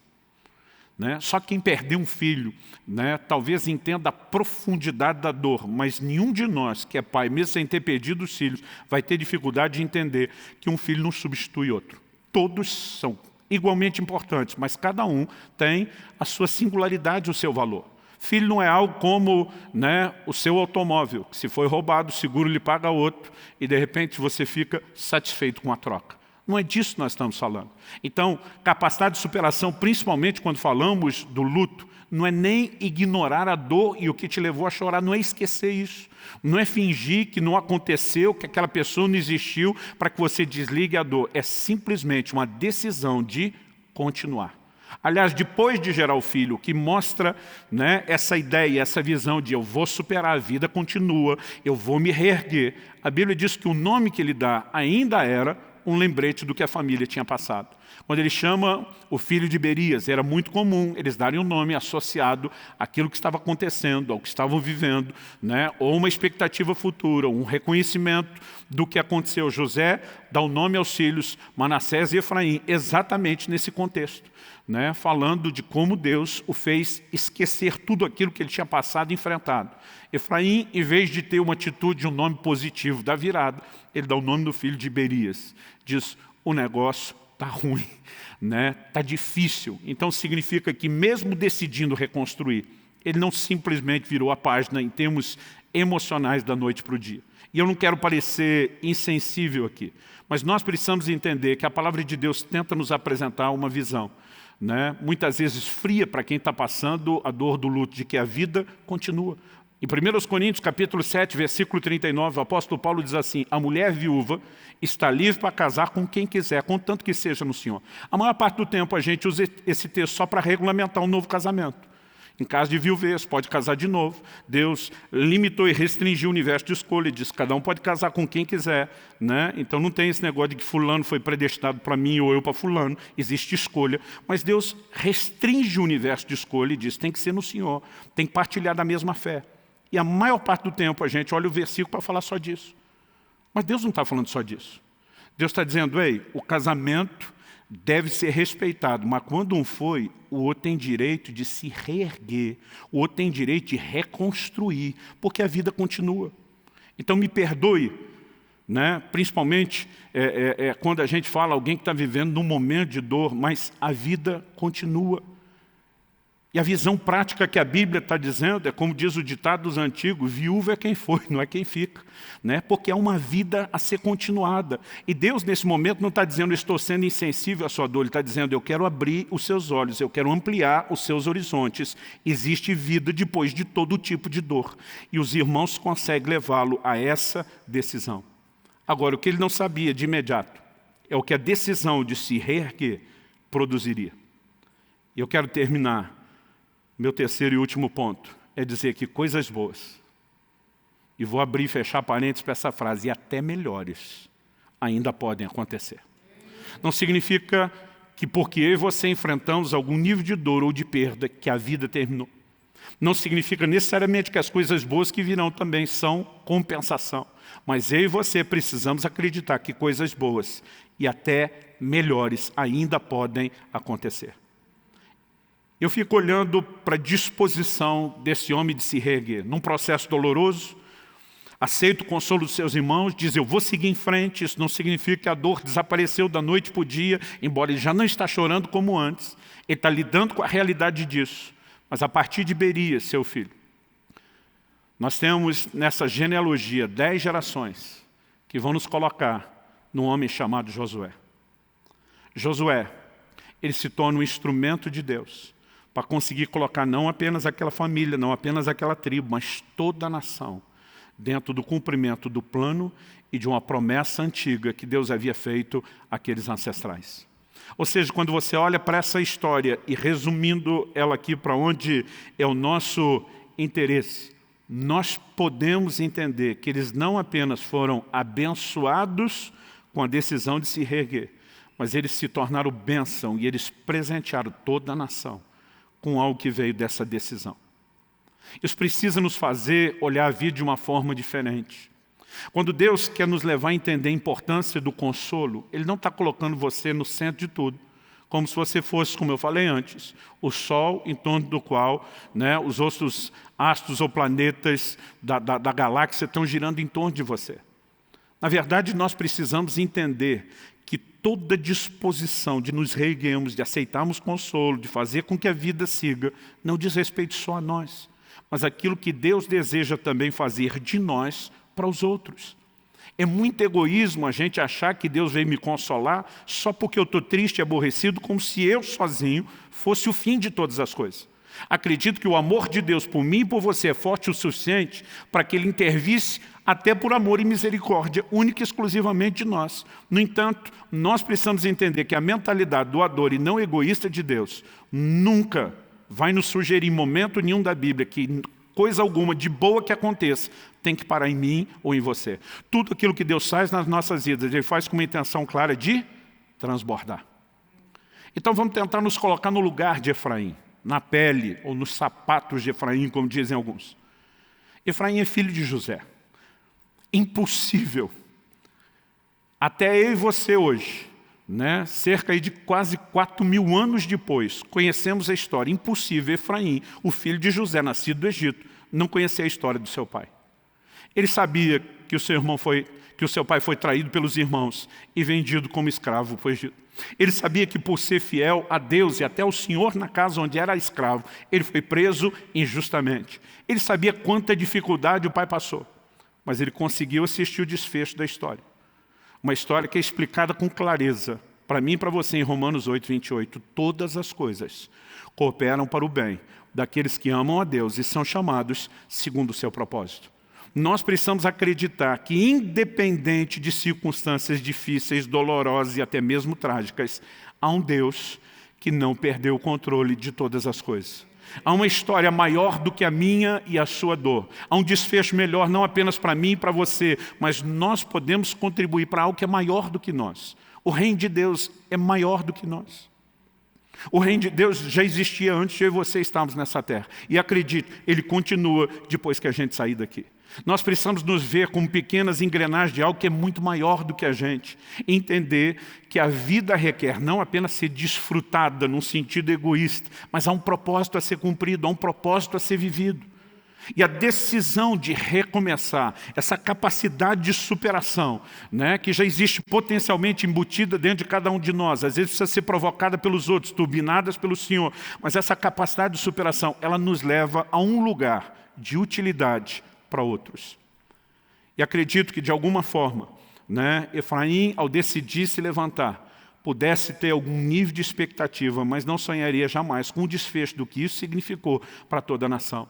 Né? Só quem perdeu um filho, né, talvez entenda a profundidade da dor, mas nenhum de nós que é pai, mesmo sem ter perdido os filhos, vai ter dificuldade de entender que um filho não substitui outro. Todos são igualmente importantes, mas cada um tem a sua singularidade, o seu valor. Filho não é algo como, né, o seu automóvel, que se foi roubado, o seguro lhe paga outro, e de repente você fica satisfeito com a troca. Não é disso que nós estamos falando. Então, capacidade de superação, principalmente quando falamos do luto, não é nem ignorar a dor e o que te levou a chorar, não é esquecer isso. Não é fingir que não aconteceu, que aquela pessoa não existiu para que você desligue a dor. É simplesmente uma decisão de continuar. Aliás, depois de gerar o filho, o que mostra, né, essa ideia, essa visão de eu vou superar, a vida continua, eu vou me reerguer. A Bíblia diz que o nome que ele dá ainda era um lembrete do que a família tinha passado. Quando ele chama o filho de Berias, era muito comum eles darem um nome associado àquilo que estava acontecendo, ao que estavam vivendo, né? Ou uma expectativa futura, um reconhecimento do que aconteceu. José dá o nome aos filhos Manassés e Efraim, exatamente nesse contexto, né? Falando de como Deus o fez esquecer tudo aquilo que ele tinha passado e enfrentado. Efraim, em vez de ter uma atitude, um nome positivo da virada, ele dá o nome do filho de Berias. Diz, o negócio está ruim, né? Está difícil. Então significa que mesmo decidindo reconstruir, ele não simplesmente virou a página em termos emocionais da noite para o dia. E eu não quero parecer insensível aqui, mas nós precisamos entender que a palavra de Deus tenta nos apresentar uma visão, né? Muitas vezes fria para quem está passando a dor do luto, de que a vida continua. Em 1 Coríntios, capítulo 7, versículo 39, o apóstolo Paulo diz assim: a mulher viúva está livre para casar com quem quiser, contanto que seja no Senhor. A maior parte do tempo a gente usa esse texto só para regulamentar um novo casamento. Em caso de viuvez, pode casar de novo. Deus limitou e restringiu o universo de escolha, diz que cada um pode casar com quem quiser, né? Então não tem esse negócio de que fulano foi predestinado para mim ou eu para fulano, existe escolha. Mas Deus restringe o universo de escolha e diz: tem que ser no Senhor, tem que partilhar da mesma fé. E a maior parte do tempo a gente olha o versículo para falar só disso. Mas Deus não está falando só disso. Deus está dizendo: ei, o casamento deve ser respeitado, mas quando um foi, o outro tem direito de se reerguer, o outro tem direito de reconstruir, porque a vida continua. Então me perdoe, né? Principalmente quando a gente fala alguém que está vivendo num momento de dor, mas a vida continua. E a visão prática que a Bíblia está dizendo é, como diz o ditado dos antigos: viúva é quem foi, não é quem fica, né? Porque é uma vida a ser continuada. E Deus, nesse momento, não está dizendo: estou sendo insensível à sua dor. Ele está dizendo: eu quero abrir os seus olhos, eu quero ampliar os seus horizontes. Existe vida depois de todo tipo de dor. E os irmãos conseguem levá-lo a essa decisão. Agora, o que ele não sabia de imediato é o que a decisão de se reerguer produziria. E eu quero terminar. Meu terceiro e último ponto é dizer que coisas boas, e vou abrir e fechar parênteses para essa frase, e até melhores, ainda podem acontecer. Não significa que porque eu e você enfrentamos algum nível de dor ou de perda, que a vida terminou. Não significa necessariamente que as coisas boas que virão também são compensação. Mas eu e você precisamos acreditar que coisas boas e até melhores ainda podem acontecer. Eu fico olhando para a disposição desse homem de se reerguer. Num processo doloroso, aceita o consolo dos seus irmãos, diz: eu vou seguir em frente. Isso não significa que a dor desapareceu da noite para o dia, embora ele já não está chorando como antes. Ele está lidando com a realidade disso. Mas a partir de Berias, seu filho, nós temos nessa genealogia 10 gerações que vão nos colocar num homem chamado Josué. Josué, ele se torna um instrumento de Deus para conseguir colocar não apenas aquela família, não apenas aquela tribo, mas toda a nação dentro do cumprimento do plano e de uma promessa antiga que Deus havia feito àqueles ancestrais. Ou seja, quando você olha para essa história e resumindo ela aqui para onde é o nosso interesse, nós podemos entender que eles não apenas foram abençoados com a decisão de se reerguer, mas eles se tornaram bênção e eles presentearam toda a nação com algo que veio dessa decisão. Isso precisa nos fazer olhar a vida de uma forma diferente. Quando Deus quer nos levar a entender a importância do consolo, Ele não está colocando você no centro de tudo, como se você fosse, como eu falei antes, o Sol em torno do qual, né, os outros astros ou planetas da galáxia estão girando em torno de você. Na verdade, nós precisamos entender que toda disposição de nos reerguermos, de aceitarmos consolo, de fazer com que a vida siga, não diz respeito só a nós, mas aquilo que Deus deseja também fazer de nós para os outros. É muito egoísmo a gente achar que Deus veio me consolar só porque eu estou triste e aborrecido, como se eu sozinho fosse o fim de todas as coisas. Acredito que o amor de Deus por mim e por você é forte o suficiente para que Ele intervisse até por amor e misericórdia, única e exclusivamente de nós. No entanto, nós precisamos entender que a mentalidade doadora e não egoísta de Deus nunca vai nos sugerir em momento nenhum da Bíblia que coisa alguma de boa que aconteça tem que parar em mim ou em você. Tudo aquilo que Deus faz nas nossas vidas, Ele faz com uma intenção clara de transbordar. Então vamos tentar nos colocar no lugar de Efraim, na pele ou nos sapatos de Efraim, como dizem alguns. Efraim é filho de José. Impossível. Até eu e você hoje, né, cerca de quase 4.000 anos depois, conhecemos a história. Impossível Efraim, o filho de José, nascido do Egito, não conhecer a história do seu pai. Ele sabia que o seu pai foi traído pelos irmãos e vendido como escravo para o Egito. Ele sabia que por ser fiel a Deus e até ao Senhor na casa onde era escravo, ele foi preso injustamente. Ele sabia quanta dificuldade o pai passou, mas ele conseguiu assistir o desfecho da história. Uma história que é explicada com clareza para mim e para você em Romanos 8, 28, todas as coisas cooperam para o bem daqueles que amam a Deus e são chamados segundo o seu propósito. Nós precisamos acreditar que, independente de circunstâncias difíceis, dolorosas e até mesmo trágicas, há um Deus que não perdeu o controle de todas as coisas. Há uma história maior do que a minha e a sua dor. Há um desfecho melhor não apenas para mim e para você, mas nós podemos contribuir para algo que é maior do que nós. O reino de Deus é maior do que nós. O reino de Deus já existia antes de eu e você estarmos nessa terra. E acredite, ele continua depois que a gente sair daqui. Nós precisamos nos ver como pequenas engrenagens de algo que é muito maior do que a gente. Entender que a vida requer não apenas ser desfrutada num sentido egoísta, mas há um propósito a ser cumprido, há um propósito a ser vivido. E a decisão de recomeçar, essa capacidade de superação, né, que já existe potencialmente embutida dentro de cada um de nós, às vezes precisa ser provocada pelos outros, turbinadas pelo Senhor, mas essa capacidade de superação, ela nos leva a um lugar de utilidade para outros. E acredito que de alguma forma, né, Efraim, ao decidir se levantar, pudesse ter algum nível de expectativa, mas não sonharia jamais com o desfecho do que isso significou para toda a nação.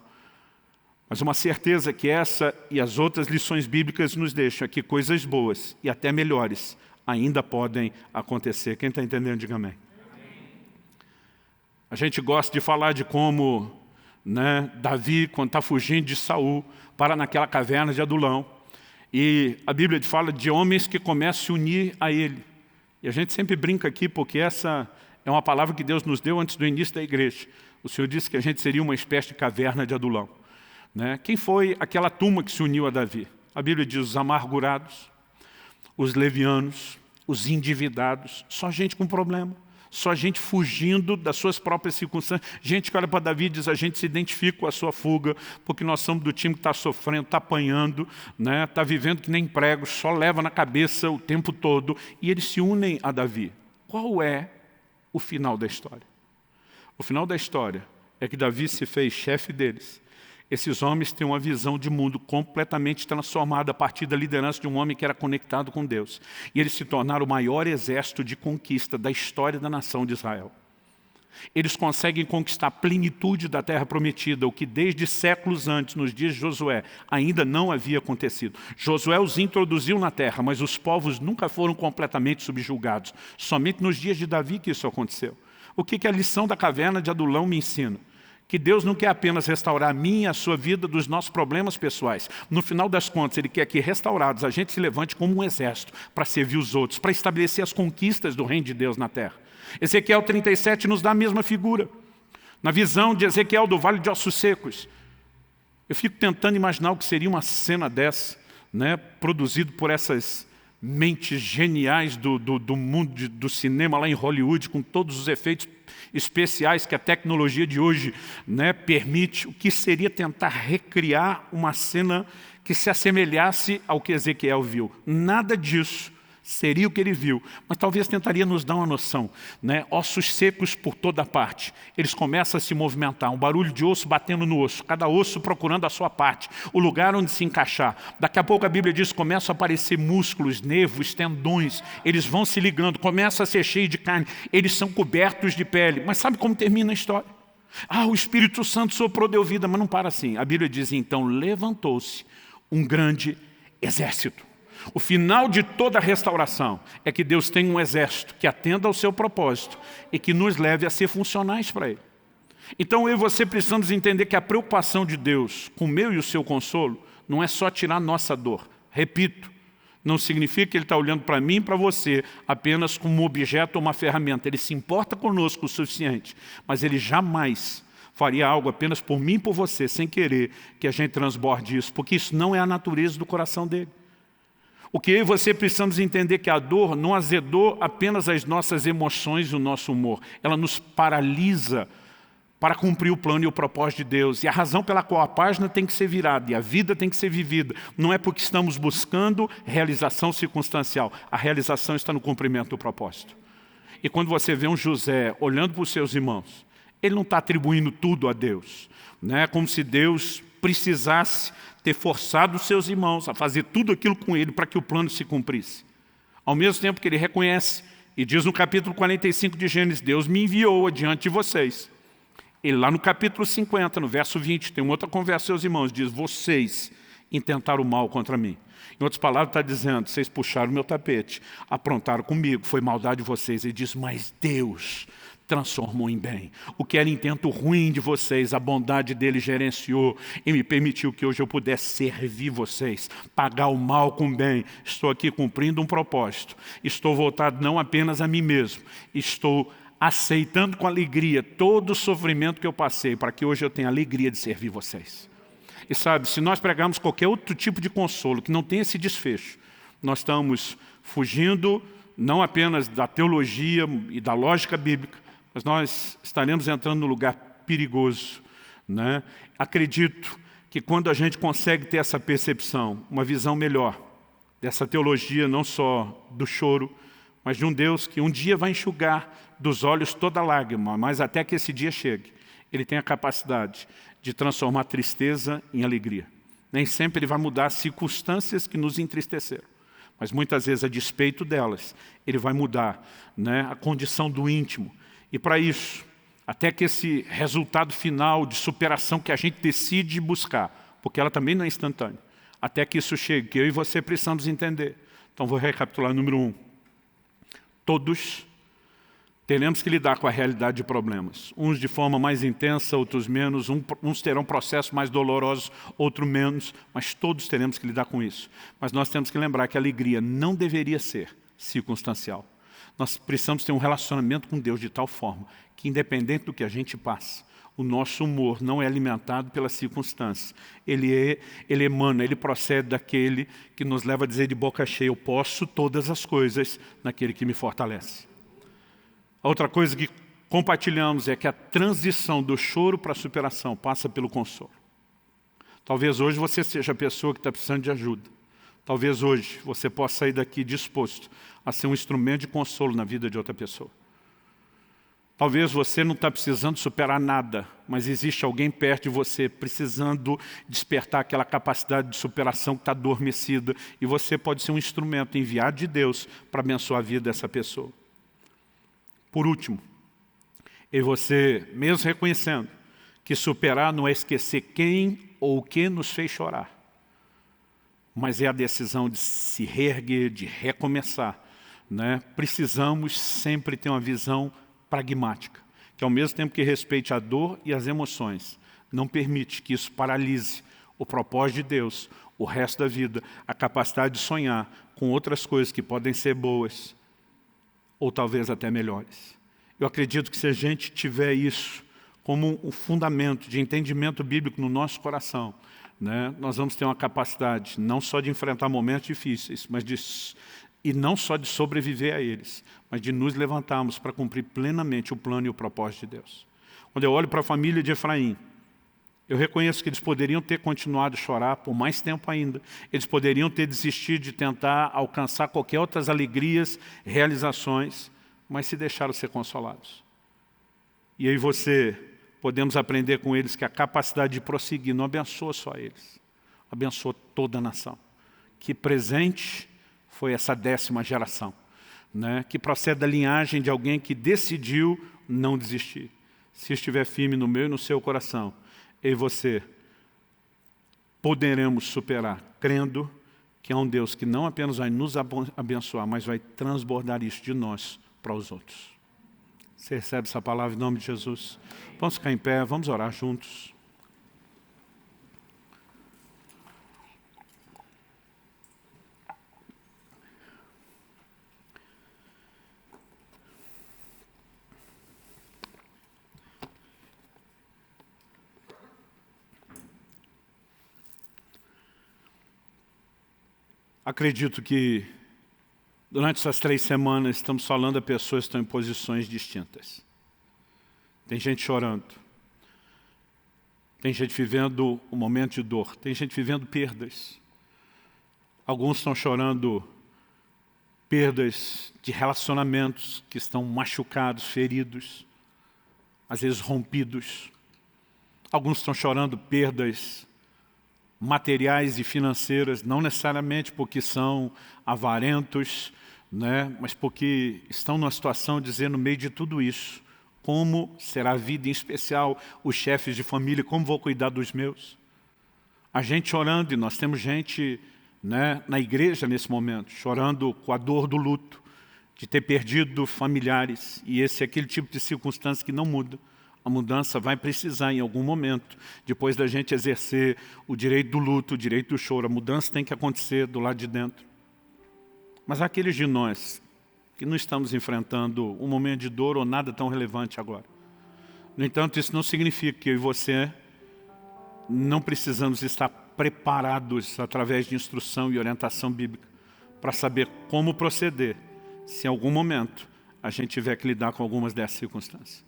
Mas uma certeza que essa e as outras lições bíblicas nos deixam é que coisas boas e até melhores ainda podem acontecer. Quem está entendendo, diga amém. A gente gosta de falar de como, né, Davi, quando está fugindo de Saul, para naquela caverna de Adulão. E a Bíblia fala de homens que começam a se unir a ele. E a gente sempre brinca aqui porque essa é uma palavra que Deus nos deu antes do início da igreja. O Senhor disse que a gente seria uma espécie de caverna de Adulão. Né? Quem foi aquela turma que se uniu a Davi? A Bíblia diz os amargurados, os levianos, os endividados, só gente com problema, só gente fugindo das suas próprias circunstâncias. Gente que olha para Davi e diz, a gente se identifica com a sua fuga, porque nós somos do time que está sofrendo, está apanhando, né? Está vivendo que nem pregos, só leva na cabeça o tempo todo, e eles se unem a Davi. Qual é o final da história? O final da história é que Davi se fez chefe deles. Esses homens têm uma visão de mundo completamente transformada a partir da liderança de um homem que era conectado com Deus. E eles se tornaram o maior exército de conquista da história da nação de Israel. Eles conseguem conquistar a plenitude da terra prometida, o que desde séculos antes, nos dias de Josué, ainda não havia acontecido. Josué os introduziu na terra, mas os povos nunca foram completamente subjugados. Somente nos dias de Davi que isso aconteceu. O que a lição da caverna de Adulão me ensina? Que Deus não quer apenas restaurar a minha e a sua vida dos nossos problemas pessoais. No final das contas, Ele quer que, restaurados, a gente se levante como um exército para servir os outros, para estabelecer as conquistas do reino de Deus na terra. Ezequiel 37 nos dá a mesma figura. Na visão de Ezequiel do Vale de Ossos Secos, eu fico tentando imaginar o que seria uma cena dessa, né, produzido por essas mentes geniais do mundo do cinema lá em Hollywood, com todos os efeitos especiais que a tecnologia de hoje, né, permite. O que seria tentar recriar uma cena que se assemelhasse ao que Ezequiel viu? Nada disso seria o que ele viu, mas talvez tentaria nos dar uma noção, né? Ossos secos por toda parte, eles começam a se movimentar, um barulho de osso batendo no osso, cada osso procurando a sua parte, o lugar onde se encaixar. Daqui a pouco a Bíblia diz que começam a aparecer músculos, nervos, tendões, eles vão se ligando, começa a ser cheio de carne, eles são cobertos de pele. Mas sabe como termina a história? O Espírito Santo soprou, deu vida, mas não para assim. A Bíblia diz, então, levantou-se um grande exército. O final de toda a restauração é que Deus tem um exército que atenda ao seu propósito e que nos leve a ser funcionais para Ele. Então eu e você precisamos entender que a preocupação de Deus com o meu e o seu consolo não é só tirar nossa dor. Repito, não significa que Ele está olhando para mim e para você apenas como um objeto ou uma ferramenta. Ele se importa conosco o suficiente, mas Ele jamais faria algo apenas por mim e por você, sem querer que a gente transborde isso, porque isso não é a natureza do coração dEle. O que eu e você precisamos entender que a dor não azedou apenas as nossas emoções e o nosso humor. Ela nos paralisa para cumprir o plano e o propósito de Deus. E a razão pela qual a página tem que ser virada e a vida tem que ser vivida não é porque estamos buscando realização circunstancial. A realização está no cumprimento do propósito. E quando você vê um José olhando para os seus irmãos, ele não está atribuindo tudo a Deus, né? Como se Deus precisasse ter forçado os seus irmãos a fazer tudo aquilo com ele para que o plano se cumprisse. Ao mesmo tempo que ele reconhece E diz no capítulo 45 de Gênesis, Deus me enviou adiante de vocês. E lá no capítulo 50, no verso 20, tem uma outra conversa, seus irmãos, diz, vocês intentaram o mal contra mim. Em outras palavras, está dizendo, vocês puxaram o meu tapete, aprontaram comigo, foi maldade de vocês. Ele diz, mas Deus transformou em bem. O que era intento ruim de vocês, a bondade dele gerenciou e me permitiu que hoje eu pudesse servir vocês, pagar o mal com o bem. Estou aqui cumprindo um propósito. Estou voltado não apenas a mim mesmo, estou aceitando com alegria todo o sofrimento que eu passei, para que hoje eu tenha a alegria de servir vocês. E sabe, se nós pregarmos qualquer outro tipo de consolo que não tenha esse desfecho, nós estamos fugindo não apenas da teologia e da lógica bíblica, mas nós estaremos entrando num lugar perigoso, né? Acredito que quando a gente consegue ter essa percepção, uma visão melhor dessa teologia, não só do choro, mas de um Deus que um dia vai enxugar dos olhos toda lágrima, mas até que esse dia chegue, Ele tem a capacidade de transformar tristeza em alegria. Nem sempre Ele vai mudar as circunstâncias que nos entristeceram, mas muitas vezes, a despeito delas, Ele vai mudar, né, a condição do íntimo. E para isso, até que esse resultado final de superação que a gente decide buscar, porque ela também não é instantânea, até que isso chegue, que eu e você precisamos entender. Então vou recapitular. Número 1. Todos teremos que lidar com a realidade de problemas. Uns de forma mais intensa, outros menos. Uns terão processos mais dolorosos, outros menos. Mas todos teremos que lidar com isso. Mas nós temos que lembrar que a alegria não deveria ser circunstancial. Nós precisamos ter um relacionamento com Deus de tal forma que, independente do que a gente passa, o nosso humor não é alimentado pelas circunstâncias. Ele emana, ele procede daquele que nos leva a dizer de boca cheia, eu posso todas as coisas naquele que me fortalece. A outra coisa que compartilhamos é que a transição do choro para a superação passa pelo consolo. Talvez hoje você seja a pessoa que está precisando de ajuda. Talvez hoje você possa sair daqui disposto a ser um instrumento de consolo na vida de outra pessoa. Talvez você não está precisando superar nada, mas existe alguém perto de você precisando despertar aquela capacidade de superação que está adormecida, e você pode ser um instrumento enviado de Deus para abençoar a vida dessa pessoa. Por último, e você, mesmo reconhecendo que superar não é esquecer quem ou o que nos fez chorar, mas é a decisão de se reerguer, de recomeçar, né? Precisamos sempre ter uma visão pragmática, que ao mesmo tempo que respeite a dor e as emoções, não permite que isso paralise o propósito de Deus, o resto da vida, a capacidade de sonhar com outras coisas que podem ser boas, ou talvez até melhores. Eu acredito que se a gente tiver isso como um fundamento de entendimento bíblico no nosso coração, né, nós vamos ter uma capacidade não só de enfrentar momentos difíceis, e não só de sobreviver a eles, mas de nos levantarmos para cumprir plenamente o plano e o propósito de Deus. Quando eu olho para a família de Efraim, eu reconheço que eles poderiam ter continuado a chorar por mais tempo ainda. Eles poderiam ter desistido de tentar alcançar qualquer outras alegrias, realizações, mas se deixaram ser consolados. E aí podemos aprender com eles que a capacidade de prosseguir não abençoa só eles, abençoa toda a nação. Que presente foi essa 10ª geração, né, que procede da linhagem de alguém que decidiu não desistir. Se estiver firme no meu e no seu coração, eu e você poderemos superar, crendo que há um Deus que não apenas vai nos abençoar, mas vai transbordar isso de nós para os outros. Você recebe essa palavra em nome de Jesus? Vamos ficar em pé, vamos orar juntos. Acredito que durante essas 3 semanas estamos falando a pessoas que estão em posições distintas. Tem gente chorando. Tem gente vivendo um momento de dor. Tem gente vivendo perdas. Alguns estão chorando perdas de relacionamentos que estão machucados, feridos, às vezes rompidos. Alguns estão chorando perdas materiais e financeiras, não necessariamente porque são avarentos, né? Mas porque estão numa situação de dizer, no meio de tudo isso, como será a vida, em especial os chefes de família, como vou cuidar dos meus? A gente chorando, e nós temos gente, né, na igreja nesse momento, chorando com a dor do luto, de ter perdido familiares, e esse é aquele tipo de circunstância que não muda. A mudança vai precisar em algum momento, depois da gente exercer o direito do luto, o direito do choro. A mudança tem que acontecer do lado de dentro. Mas aqueles de nós que não estamos enfrentando um momento de dor ou nada tão relevante agora. No entanto, isso não significa que eu e você não precisamos estar preparados através de instrução e orientação bíblica para saber como proceder se em algum momento a gente tiver que lidar com algumas dessas circunstâncias.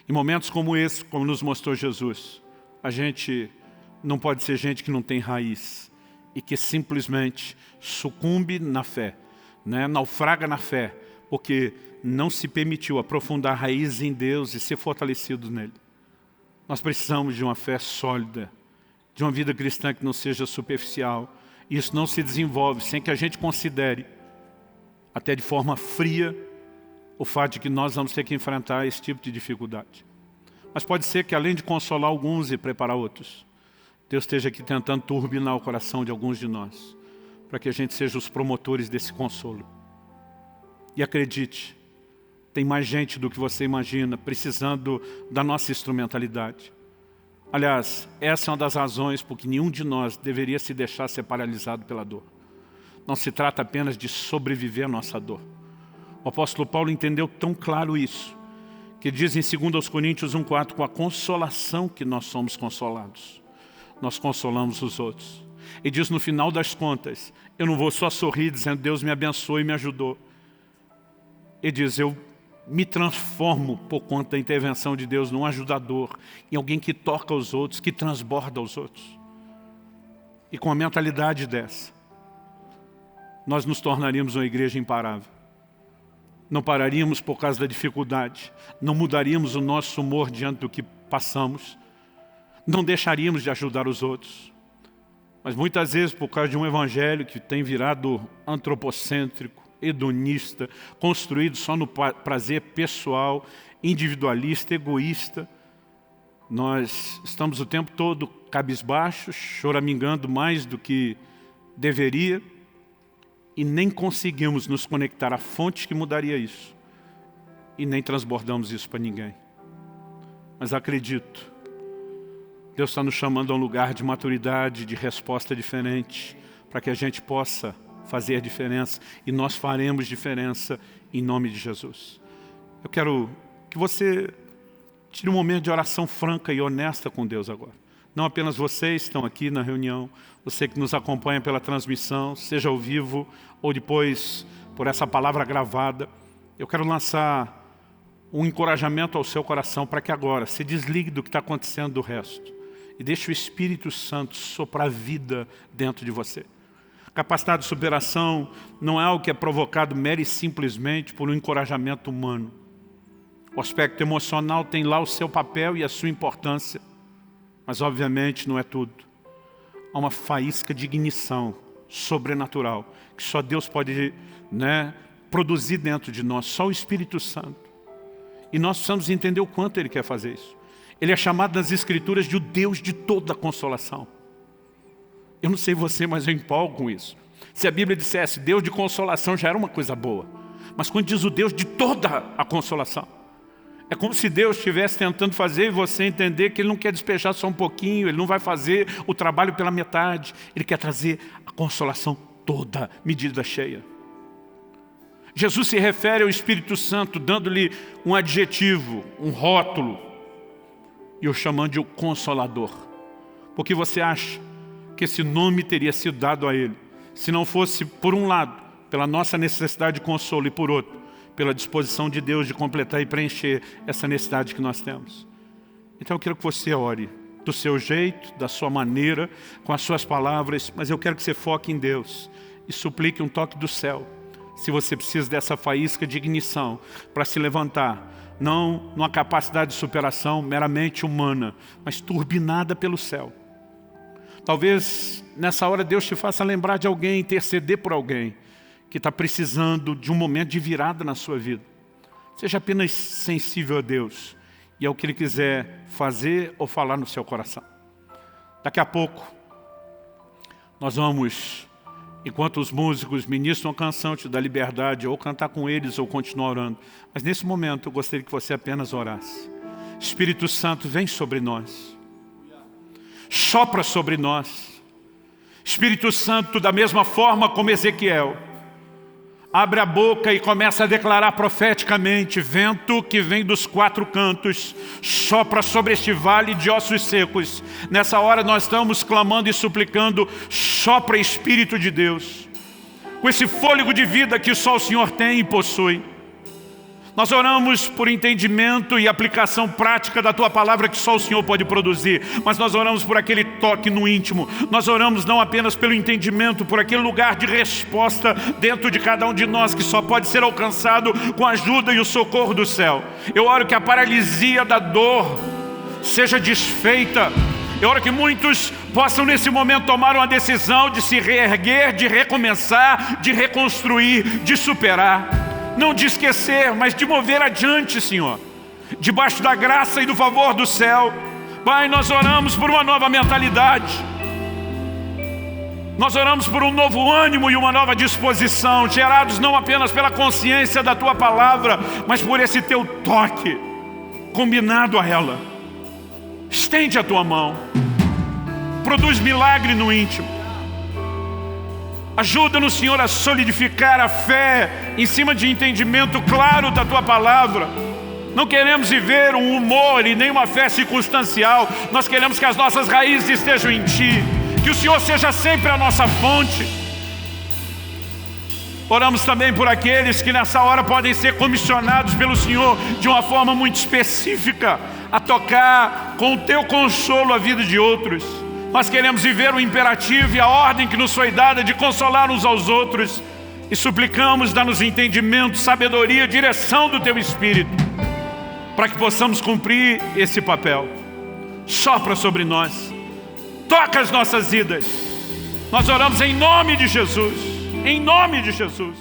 Em momentos como esse, como nos mostrou Jesus, a gente não pode ser gente que não tem raiz e que simplesmente sucumbe na fé, né? Naufraga na fé, porque não se permitiu aprofundar raízes em Deus e ser fortalecido nele. Nós precisamos de uma fé sólida, de uma vida cristã que não seja superficial. Isso não se desenvolve sem que a gente considere, até de forma fria, o fato de que nós vamos ter que enfrentar esse tipo de dificuldade. Mas pode ser que, além de consolar alguns e preparar outros, Deus esteja aqui tentando turbinar o coração de alguns de nós, para que a gente seja os promotores desse consolo. E acredite, tem mais gente do que você imagina precisando da nossa instrumentalidade. Aliás, essa é uma das razões por que nenhum de nós deveria se deixar ser paralisado pela dor. Não se trata apenas de sobreviver à nossa dor. O apóstolo Paulo entendeu tão claro isso, que diz em 2 Coríntios 1,4, com a consolação que nós somos consolados, nós consolamos os outros. E diz no final das contas, eu não vou só sorrir dizendo Deus me abençoou e me ajudou. Ele diz, eu me transformo por conta da intervenção de Deus num ajudador, em alguém que toca os outros, que transborda os outros. E com a mentalidade dessa, nós nos tornaríamos uma igreja imparável. Não pararíamos por causa da dificuldade, não mudaríamos o nosso humor diante do que passamos, não deixaríamos de ajudar os outros. Mas muitas vezes, por causa de um evangelho que tem virado antropocêntrico, hedonista, construído só no prazer pessoal, individualista, egoísta, nós estamos o tempo todo cabisbaixos, choramingando mais do que deveria, e nem conseguimos nos conectar à fonte que mudaria isso. E nem transbordamos isso para ninguém. Mas acredito, Deus está nos chamando a um lugar de maturidade, de resposta diferente, para que a gente possa fazer diferença, e nós faremos diferença em nome de Jesus. Eu quero que você tire um momento de oração franca e honesta com Deus agora. Não apenas vocês estão aqui na reunião, você que nos acompanha pela transmissão, seja ao vivo ou depois por essa palavra gravada. Eu quero lançar um encorajamento ao seu coração para que agora se desligue do que está acontecendo do resto e deixe o Espírito Santo soprar vida dentro de você. Capacidade de superação não é algo que é provocado mera e simplesmente por um encorajamento humano. O aspecto emocional tem lá o seu papel e a sua importância, mas obviamente não é tudo. Há uma faísca de ignição sobrenatural que só Deus pode, produzir dentro de nós, só o Espírito Santo. E nós precisamos entender o quanto Ele quer fazer isso. Ele é chamado nas Escrituras de o Deus de toda consolação. Eu não sei você, mas eu empolgo com isso. Se a Bíblia dissesse Deus de consolação já era uma coisa boa. Mas quando diz o Deus de toda a consolação, é como se Deus estivesse tentando fazer você entender que Ele não quer despejar só um pouquinho, Ele não vai fazer o trabalho pela metade. Ele quer trazer a consolação toda, medida cheia. Jesus se refere ao Espírito Santo, dando-lhe um adjetivo, um rótulo, e o chamando de o Consolador. Porque você acha que esse nome teria sido dado a Ele, se não fosse, por um lado, pela nossa necessidade de consolo, e por outro, pela disposição de Deus de completar e preencher essa necessidade que nós temos. Então eu quero que você ore do seu jeito, da sua maneira, com as suas palavras, mas eu quero que você foque em Deus e suplique um toque do céu. Se você precisa dessa faísca de ignição para se levantar, não numa capacidade de superação meramente humana, mas turbinada pelo céu. Talvez nessa hora Deus te faça lembrar de alguém, interceder por alguém, que está precisando de um momento de virada na sua vida. Seja apenas sensível a Deus e ao que Ele quiser fazer ou falar no seu coração. Daqui a pouco, nós vamos, enquanto os músicos ministram a canção, te dá liberdade, ou cantar com eles, ou continuar orando. Mas nesse momento, eu gostaria que você apenas orasse. Espírito Santo, vem sobre nós. Sopra sobre nós. Espírito Santo, da mesma forma como Ezequiel, abre a boca e começa a declarar profeticamente: vento que vem dos quatro cantos, sopra sobre este vale de ossos secos. Nessa hora nós estamos clamando e suplicando: sopra, Espírito de Deus, com esse fôlego de vida que só o Senhor tem e possui. Nós oramos por entendimento e aplicação prática da Tua Palavra que só o Senhor pode produzir. Mas nós oramos por aquele toque no íntimo. Nós oramos não apenas pelo entendimento, por aquele lugar de resposta dentro de cada um de nós que só pode ser alcançado com a ajuda e o socorro do céu. Eu oro que a paralisia da dor seja desfeita. Eu oro que muitos possam nesse momento tomar uma decisão de se reerguer, de recomeçar, de reconstruir, de superar. Não de esquecer, mas de mover adiante, Senhor, debaixo da graça e do favor do céu. Pai, nós oramos por uma nova mentalidade. Nós oramos por um novo ânimo e uma nova disposição, gerados não apenas pela consciência da Tua Palavra, mas por esse Teu toque, combinado a ela. Estende a Tua mão, produz milagre no íntimo. Ajuda-nos, Senhor, a solidificar a fé em cima de entendimento claro da Tua Palavra. Não queremos viver um humor e nem uma fé circunstancial. Nós queremos que as nossas raízes estejam em Ti, que o Senhor seja sempre a nossa fonte. Oramos também por aqueles que nessa hora podem ser comissionados pelo Senhor de uma forma muito específica, a tocar com o Teu consolo a vida de outros. Nós queremos viver o imperativo e a ordem que nos foi dada de consolar uns aos outros. E suplicamos, dá-nos entendimento, sabedoria, direção do Teu Espírito, para que possamos cumprir esse papel. Sopra sobre nós, toca as nossas vidas. Nós oramos em nome de Jesus, em nome de Jesus.